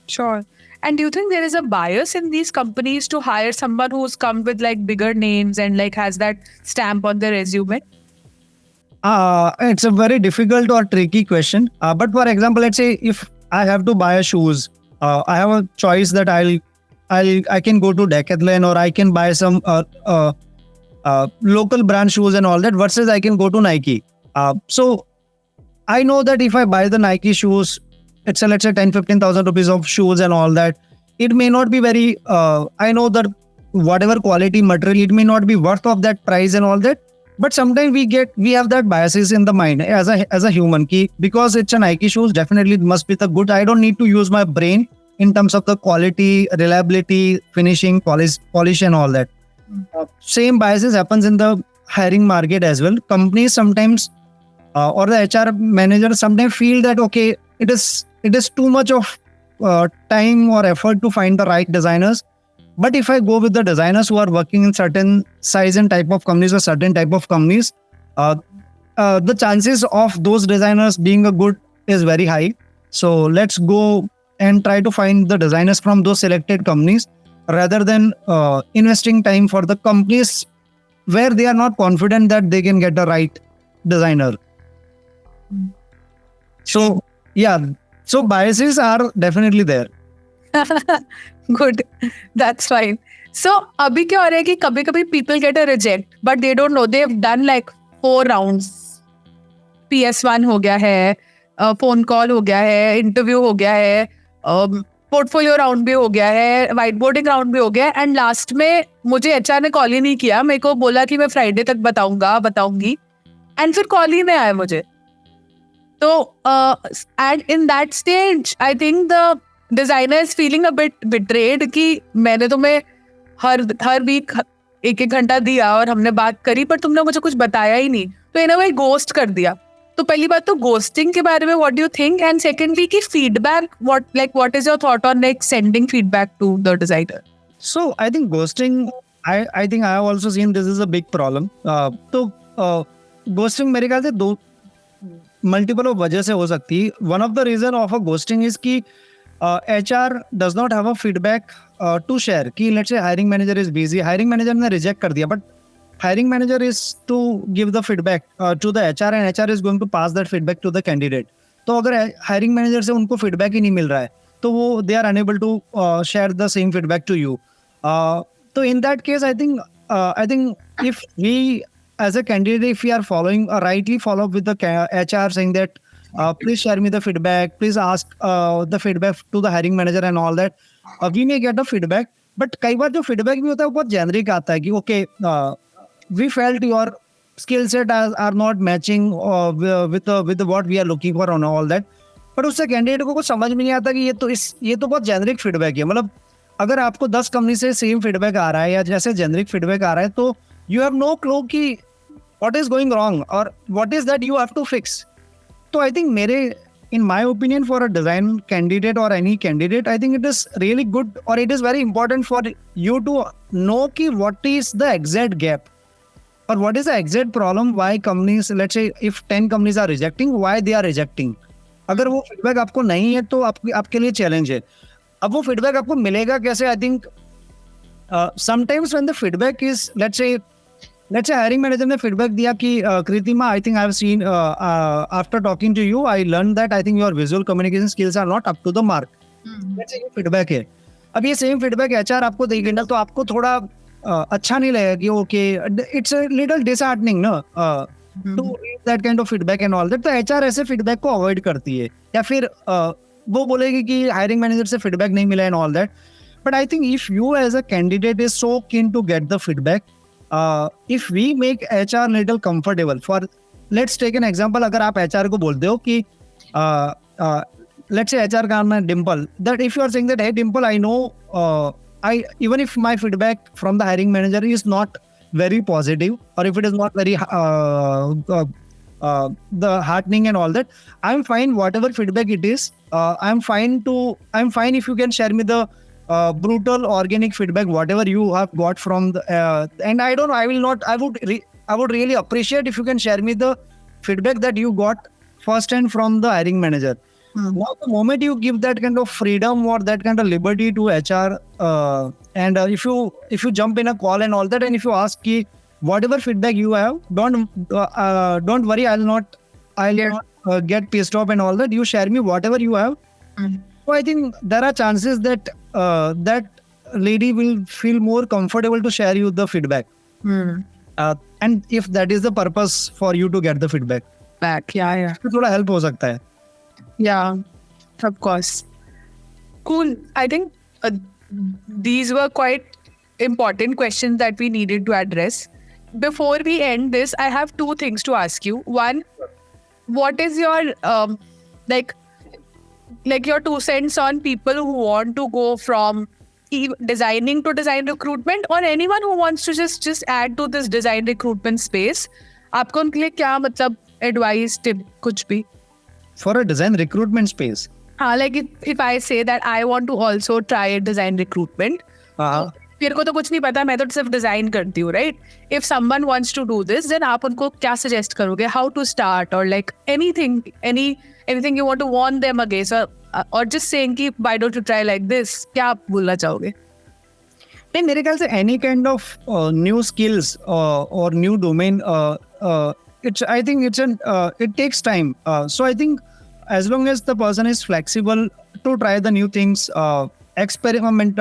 Sure. And do you think there is a bias in these companies to hire someone who's come with like bigger names and like has that stamp on their resume? It's a very difficult or tricky question. But for example, let's say if I have to buy shoes, I have a choice that I can go to Decathlon or I can buy some local brand shoes and all that, versus I can go to Nike. So I know that if I buy the Nike shoes, it's a, let's say 10,000-15,000 rupees of shoes and all that. It may not be very, I know that whatever quality material, it may not be worth of that price and all that. But sometimes we have that biases in the mind as a human key, because it's a Nike shoes, definitely it must be the good. I don't need to use my brain in terms of the quality, reliability, finishing, polish and all that. Same biases happens in the hiring market as well. Companies sometimes or the HR manager sometimes feel that okay, it is too much of time or effort to find the right designers. But if I go with the designers who are working in certain size and type of companies or certain type of companies, the chances of those designers being a good is very high. So let's go and try to find the designers from those selected companies rather than investing time for the companies where they are not confident that they can get the right designer. So yeah, so biases are definitely there. Good, that's fine. So अभी क्या हो रहा है कि कभी कभी people get a reject but they don't know, they've done like 4 rounds. PS1 हो गया है, phone call हो गया है, interview हो गया है, portfolio round भी हो गया है, whiteboarding round भी हो गया है, and last में मुझे HR ने call ही नहीं किया. मेरे को बोला कि मैं Friday तक बताऊंगी, and फिर call ही नहीं आया मुझे. So and in that stage I think the designer is feeling a bit betrayed कि मैंने तुम्हें हर वीक 1-1 घंटा दिया और हमने बात करी, पर तुमने मुझे कुछ बताया ही नहीं, तो इन अ वे घोस्ट कर दिया. तो पहली बात तो घोस्टिंग के बारे में what do you think, and secondly कि feedback, what is your thought on like sending feedback to the designer? So I think ghosting, I think I have also seen this is a big problem. तो ghosting मेरे ख्याल से multiple of वजह से हो सकती है. One of the reason of a ghosting is कि HR does not have a feedback to share कि let's say hiring manager is busy, hiring manager ने रिजेक्ट कर दिया, but hiring manager is to give the feedback to the HR and HR is going to pass that feedback to the candidate. तो अगर hiring manager से उनको feedback ही नहीं मिल रहा है तो वो they are unable to share the same feedback to you. तो in that case I think if we as a candidate, if we are following rightly follow up with the HR saying that please share me the feedback, please ask the feedback to the hiring manager and all that, we may get a feedback. But कई बार जो feedback भी होता है वो बहुत generic आता है कि okay we felt your skill set are not matching with what we are looking for and all that. पर उससे कैंडिडेट को कुछ समझ में नहीं आता कि ये तो बहुत जेनरिक फीडबैक है. मतलब अगर आपको 10 कंपनी से सेम फीडबैक आ रहा है या जैसे जेनरिक फीडबैक आ रहा है तो यू हैव नो क्लू कि व्हाट इज गोइंग रॉन्ग और what is that you have to fix. तो I think in my opinion, for a design candidate or any candidate, I think it is really good or it is very important for you to know ki what is the exact gap or what is the exact problem why companies, let's say if 10 companies are rejecting, why they are rejecting. अगर वो feedback आपको नहीं है तो आपके लिए challenge है. अब वो फीडबैक आपको मिलेगा कैसे? I think sometimes when the feedback is let's say hiring manager ने feedback दिया कि Kritima, I think I have seen after talking to you, I learned that I think your visual communication skills are not up to the mark. Let's say ये feedback है. अब ये same feedback HR आपको देगी ना तो आपको थोड़ा अच्छा नहीं लगेगा कि okay, it's a little disheartening ना to read that kind of feedback and all that. तो HR ऐसे feedback को avoid करती है या फिर वो बोलेगी कि hiring manager से feedback नहीं मिला and all that. But I think if you as a candidate is so keen to get the feedback, if we make HR little comfortable for, let's take an example, अगर आप HR को बोलते हो कि let's say HR का नाम है Dimple, that if you are saying that hey Dimple, I know even if my feedback from the hiring manager is not very positive or if it is not very the heartening and all that, I'm fine whatever feedback it is. I'm fine if you can share me the brutal organic feedback whatever you have got from the and I would really appreciate if you can share me the feedback that you got first hand from the hiring manager. Now the moment you give that kind of freedom or that kind of liberty to HR and if you jump in a call and all that and if you ask ki, whatever feedback you have, don't worry, I'll not get pissed off and all that, you share me whatever you have. So I think there are chances that that lady will feel more comfortable to share you the feedback. And if that is the purpose for you to get the feedback. Yeah. तो थोड़ा help हो सकता है. Yeah, of course. Cool. I think these were quite important questions that we needed to address. Before we end this, I have two things to ask you. One, what is your like your 2 cents on people who want to go from designing to design recruitment or anyone who wants to just add to this design recruitment space? आपको उनके लिए क्या मतलब advice, tip, कुछ भी? For a design recruitment space? Like if I say that I want to also try a design recruitment, मेरे को तो कुछ नहीं पता, मैं तो सिर्फ डिजाइन करती हूँ, right? If someone wants to do this, then आप उनको क्या suggest करोगे? How to start or like anything you want to warn them against or just saying कि why don't you try like this? क्या आप बोलना चाहोगे? नहीं, मेरे ख्याल से any kind of new skills or new domain, I think it takes time. So I think as long as the person is flexible to try the new things, experiment,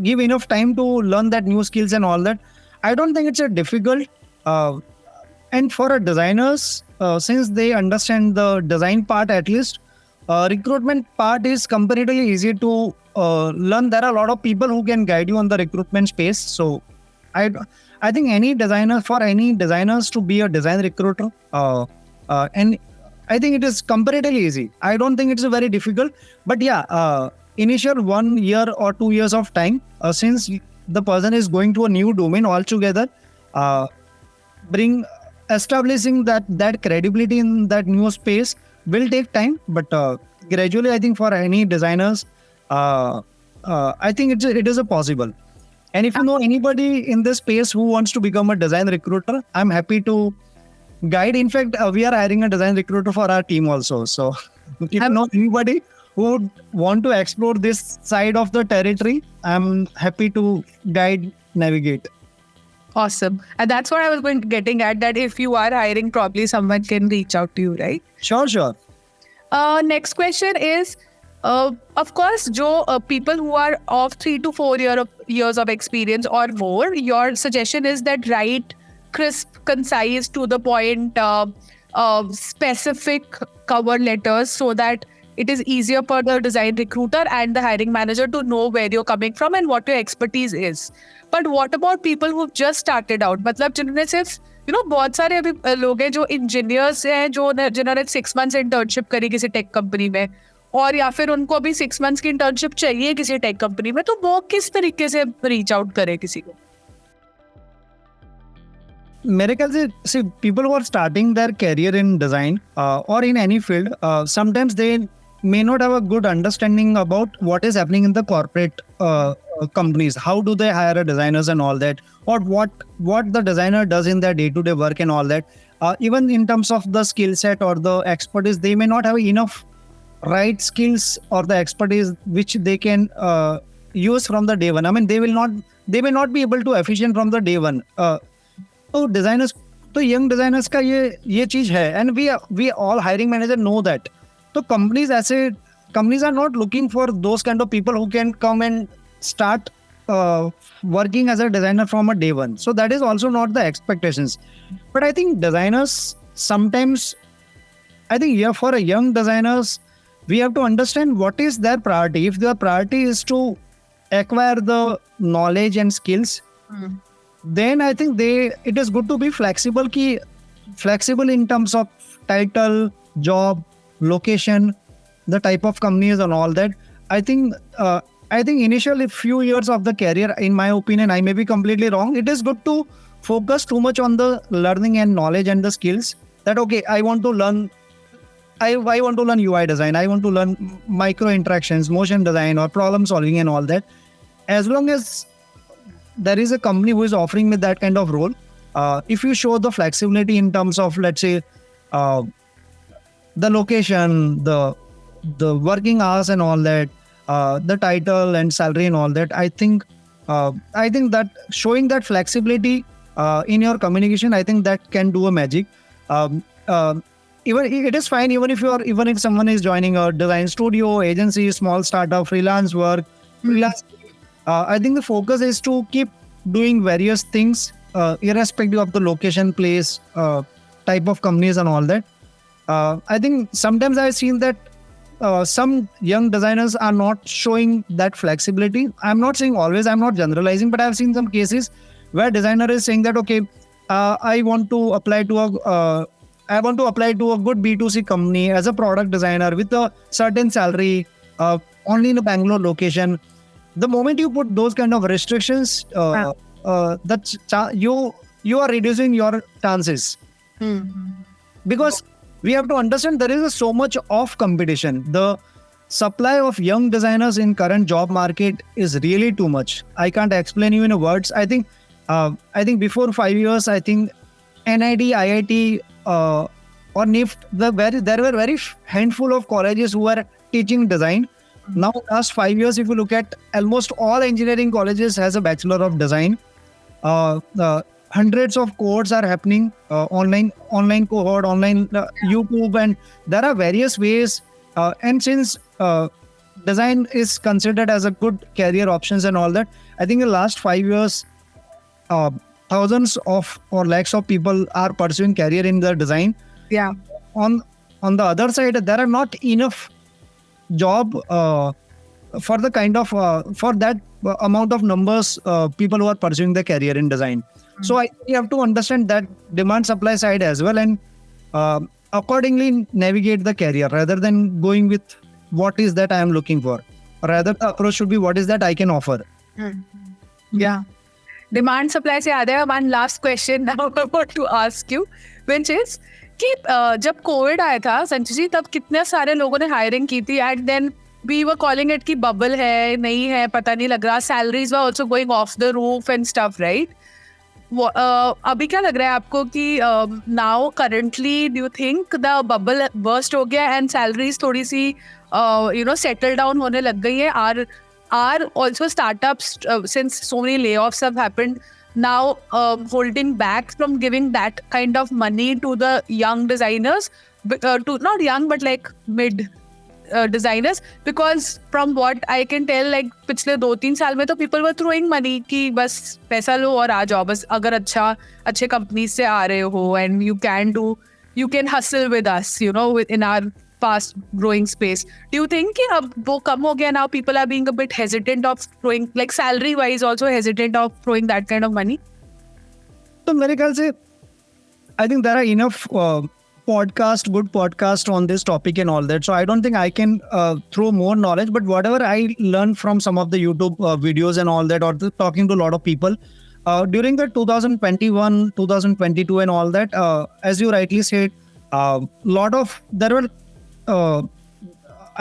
give enough time to learn that new skills and all that, I don't think it's a difficult. And for a designers, since they understand the design part at least, recruitment part is comparatively easy to learn. There are a lot of people who can guide you on the recruitment space. So I think any designers to be a design recruiter, and I think it is comparatively easy. I don't think it's very difficult. But yeah, initial 1 year or 2 years of time, since the person is going to a new domain altogether, establishing that credibility in that new space will take time. But gradually, I think for any designers, I think it is a possible. And if you know anybody in this space who wants to become a design recruiter, I'm happy to guide. In fact, we are hiring a design recruiter for our team also. So if you know anybody who would want to explore this side of the territory, I'm happy to guide, navigate. Awesome. And that's what I was getting at, that if you are hiring, probably someone can reach out to you, right? Sure. Next question is, of course, people who are of 3 to 4 years of experience or more, your suggestion is that write crisp, concise, to the point, specific cover letters so that it is easier for the design recruiter and the hiring manager to know where you're coming from and what your expertise is. But what about people who've just started out? मतलब जिन्होंने सिर्फ बहुत सारे अभी लोग हैं जो engineers हैं जिन्होंने 6 months इंटर्नशिप करी किसी टेक कंपनी में, और या फिर उनको अभी 6 months की इंटर्नशिप चाहिए किसी टेक कंपनी में, तो वो किस तरीके से रीच आउट करे किसी को? मेरे ख्याल से see, people who are starting their career in design or in any field, sometimes they may not have a good understanding about what is happening in the corporate companies. How do they hire designers and all that, or what the designer does in their day-to-day work and all that. Even in terms of the skill set or the expertise, they may not have enough right skills or the expertise which they can use from the day one. I mean, they may not be able to efficient from the day one. तो designers, तो young designers का ये चीज है, and we all hiring manager know that. So companies are not looking for those kind of people who can come and start working as a designer from a day one. So that is also not the expectations. But I think designers sometimes, for a young designers, we have to understand what is their priority. If their priority is to acquire the knowledge and skills, then I think it is good to be flexible in terms of title, job, location, the type of companies and all that. I think initially few years of the career, in my opinion, I may be completely wrong, it is good to focus too much on the learning and knowledge and the skills. That okay, I want to learn UI design, I want to learn micro interactions, motion design, or problem solving and all that. As long as there is a company who is offering me that kind of role, if you show the flexibility in terms of, let's say, the location, the working hours and all that, the title and salary and all that, I think that showing that flexibility in your communication, I think that can do a magic. Even it is fine even if someone is joining a design studio, agency, small startup, freelance work. I think the focus is to keep doing various things irrespective of the location, place, type of companies and all that. I think sometimes I've seen that some young designers are not showing that flexibility. I'm not saying always, I'm not generalizing, but I've seen some cases where designer is saying that, okay, I want to apply to a good B2C company as a product designer with a certain salary, only in a Bangalore location. The moment you put those kind of restrictions, you are reducing your chances. Because we have to understand there is so much of competition. The supply of young designers in current job market is really too much. I can't explain you in words. I think before 5 years, I think NID, IIT, or NIFT, there were very handful of colleges who were teaching design. Now, last 5 years, if you look at almost all engineering colleges has a Bachelor of Design. Hundreds of courses are happening, online cohort, online YouTube, and there are various ways. And since design is considered as a good career options and all that, I think in the last 5 years, thousands of or lakhs of people are pursuing career in the design. Yeah. On the other side, there are not enough job for the kind of for that amount of numbers people who are pursuing the career in design. So you have to understand that demand supply side as well, and accordingly navigate the career rather than going with what is that I am looking for. Rather the approach should be what is that I can offer. Yeah. Demand supply से याद है, one last question now I want to ask you, which is कि जब Covid आया था संजय जी, तब कितने सारे लोगों ने हायरिंग की थी, and then we were calling it कि बबल है, नहीं है, पता नहीं लग रहा, salaries were also going off the roof and stuff, right? अभी क्या लग रहा है आपको कि now currently do you think the bubble burst हो गया एंड सैलरीज थोड़ी सी सेटल डाउन होने लग गई है? Are also startups since so many layoffs have happened now holding back from giving that kind of money to the young designers, to not young but like mid designers, because from what I can tell, like पिछले 2-3 साल में तो people were throwing money कि बस पैसा लो और आ जाओ, बस अगर अच्छे कंपनीज से आ रहे हो and you can hustle with us, in our fast growing space. Do you think कि अब वो कम हो गया, now people are being a bit hesitant of throwing, like salary wise also hesitant of throwing that kind of money? तो मेरे ख्याल से I think there are enough good podcast on this topic and all that. So I don't think I can throw more knowledge, but whatever I learned from some of the YouTube videos and all that, or talking to a lot of people during the 2021, 2022 and all that, as you rightly said, I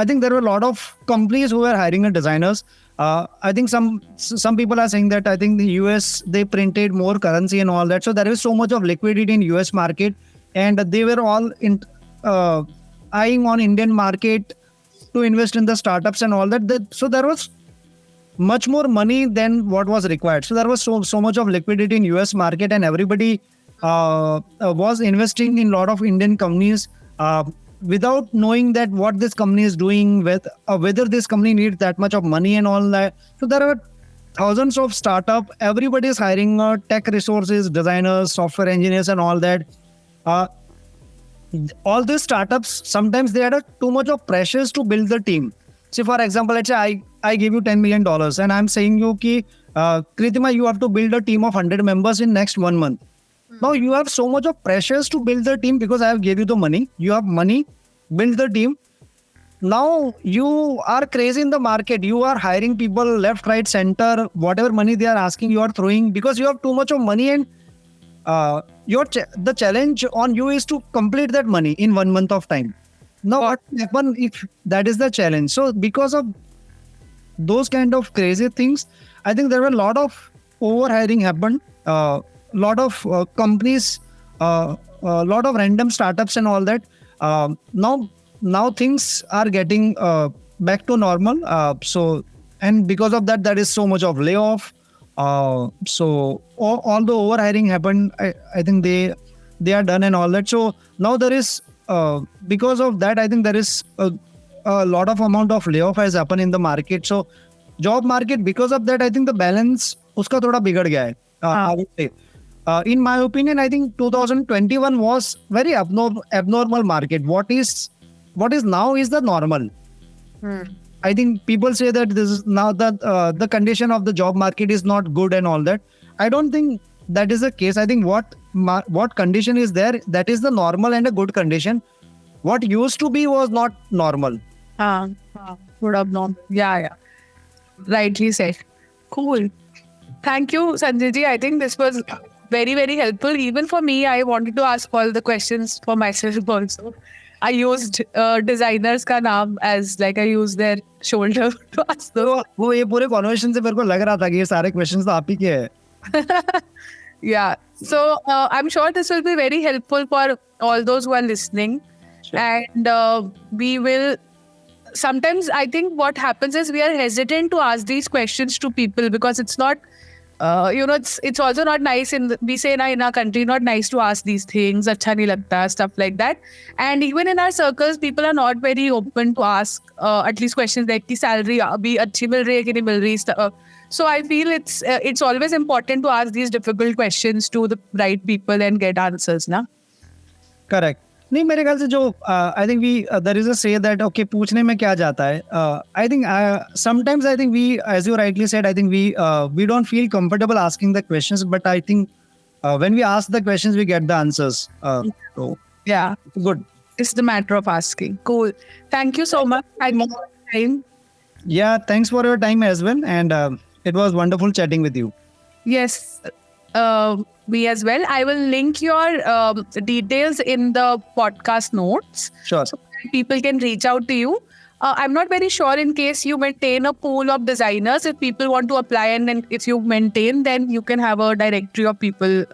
think there were a lot of companies who were hiring designers. I think some people are saying that I think the US, they printed more currency and all that. So there is so much of liquidity in US market, and they were all eyeing on Indian market to invest in the startups and all that. So there was much more money than what was required. So there was so much of liquidity in US market, and everybody was investing in a lot of Indian companies without knowing that what this company is doing, with whether this company needs that much of money and all that. So there are thousands of startup. Everybody is hiring tech resources, designers, software engineers, and all that. All these startups, sometimes they had too much of pressures to build the team. See, for example, let's say I give you $10 million and I'm saying you ki Kritima, you have to build a team of 100 members in next 1 month. Now you have so much of pressures to build the team because I have gave you the money. You have money, build the team. Now you are crazy in the market. You are hiring people left, right, center. Whatever money they are asking, you are throwing because you have too much of money, and the challenge on you is to complete that money in 1 month of time. Now what will happen if that is the challenge? So because of those kind of crazy things, I think there were a lot of overhiring happened. Lot of companies, lot of random startups and all that. Now things are getting back to normal. And because of that, there is so much of layoff. So all the overhiring happened. I think they are done and all that. So now there is because of that, I think there is a lot of amount of layoff has happened in the market. So job market, because of that, I think the balance uska thoda bigad gaya hai. I would say. In my opinion, I think 2021 was very abnormal market. What is now is the normal. I think people say that this is now that the condition of the job market is not good and all that. I don't think that is the case. I think what condition is there, that is the normal and a good condition. What used to be was not normal. Good abnormal. Yeah. Rightly said. Cool. Thank you, Sanjay ji. I think this was very, very helpful. Even for me, I wanted to ask all the questions for myself also. I used designers का नाम as like I used their shoulder to ask them. तो वो ये पूरे conversation से मेरे को लग रहा था कि ये सारे questions तो आप ही के हैं. Yeah. So I'm sure this will be very helpful for all those who are listening. Sure. And we will. Sometimes I think what happens is we are hesitant to ask these questions to people because it's not. It's also not nice we say in our country, not nice to ask these things, अच्छा नहीं लगता, stuff like that. And even in our circles, people are not very open to ask at least questions like कि salary अभी अच्छी मिल रही है कि नहीं मिल रही. So I feel it's always important to ask these difficult questions to the right people and get answers, na? Correct. नहीं मेरे ख्याल से जो I think there is a say that okay पूछने में क्या जाता है. I think sometimes I think we, as you rightly said, I think we don't feel comfortable asking the questions, but I think when we ask the questions we get the answers. So yeah, good. It's the matter of asking. Cool. Thank you so much. I need more time. Yeah, thanks for your time as well, and it was wonderful chatting with you. Yes. Me as well. I will link your details in the podcast notes. Sure. So that people can reach out to you. I'm not very sure in case you maintain a pool of designers. If people want to apply and then if you maintain, then you can have a directory of people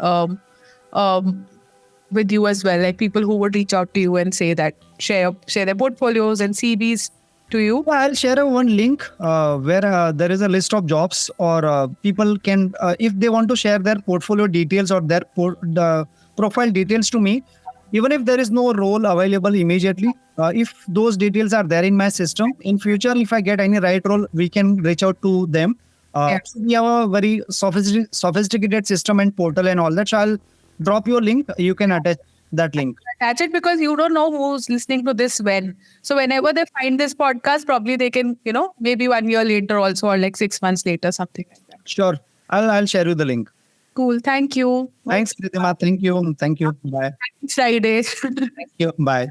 with you as well, like people who would reach out to you and say that share their portfolios and CVs to you. I'll share one link where there is a list of jobs, or people can, if they want to share their portfolio details or their the profile details to me, even if there is no role available immediately, if those details are there in my system, in future, if I get any right role, we can reach out to them. Yeah. So we have a very sophisticated system and portal and all that. So I'll drop your link. You can attach that link. Attach it because you don't know who's listening to this when. So whenever they find this podcast, probably they can, maybe 1 year later also, or like 6 months later, something like that. Sure. I'll share you the link. Cool. Thank you. Thanks, Kritima. Thank you. Thank you. Bye. Friday. Thank you. Bye.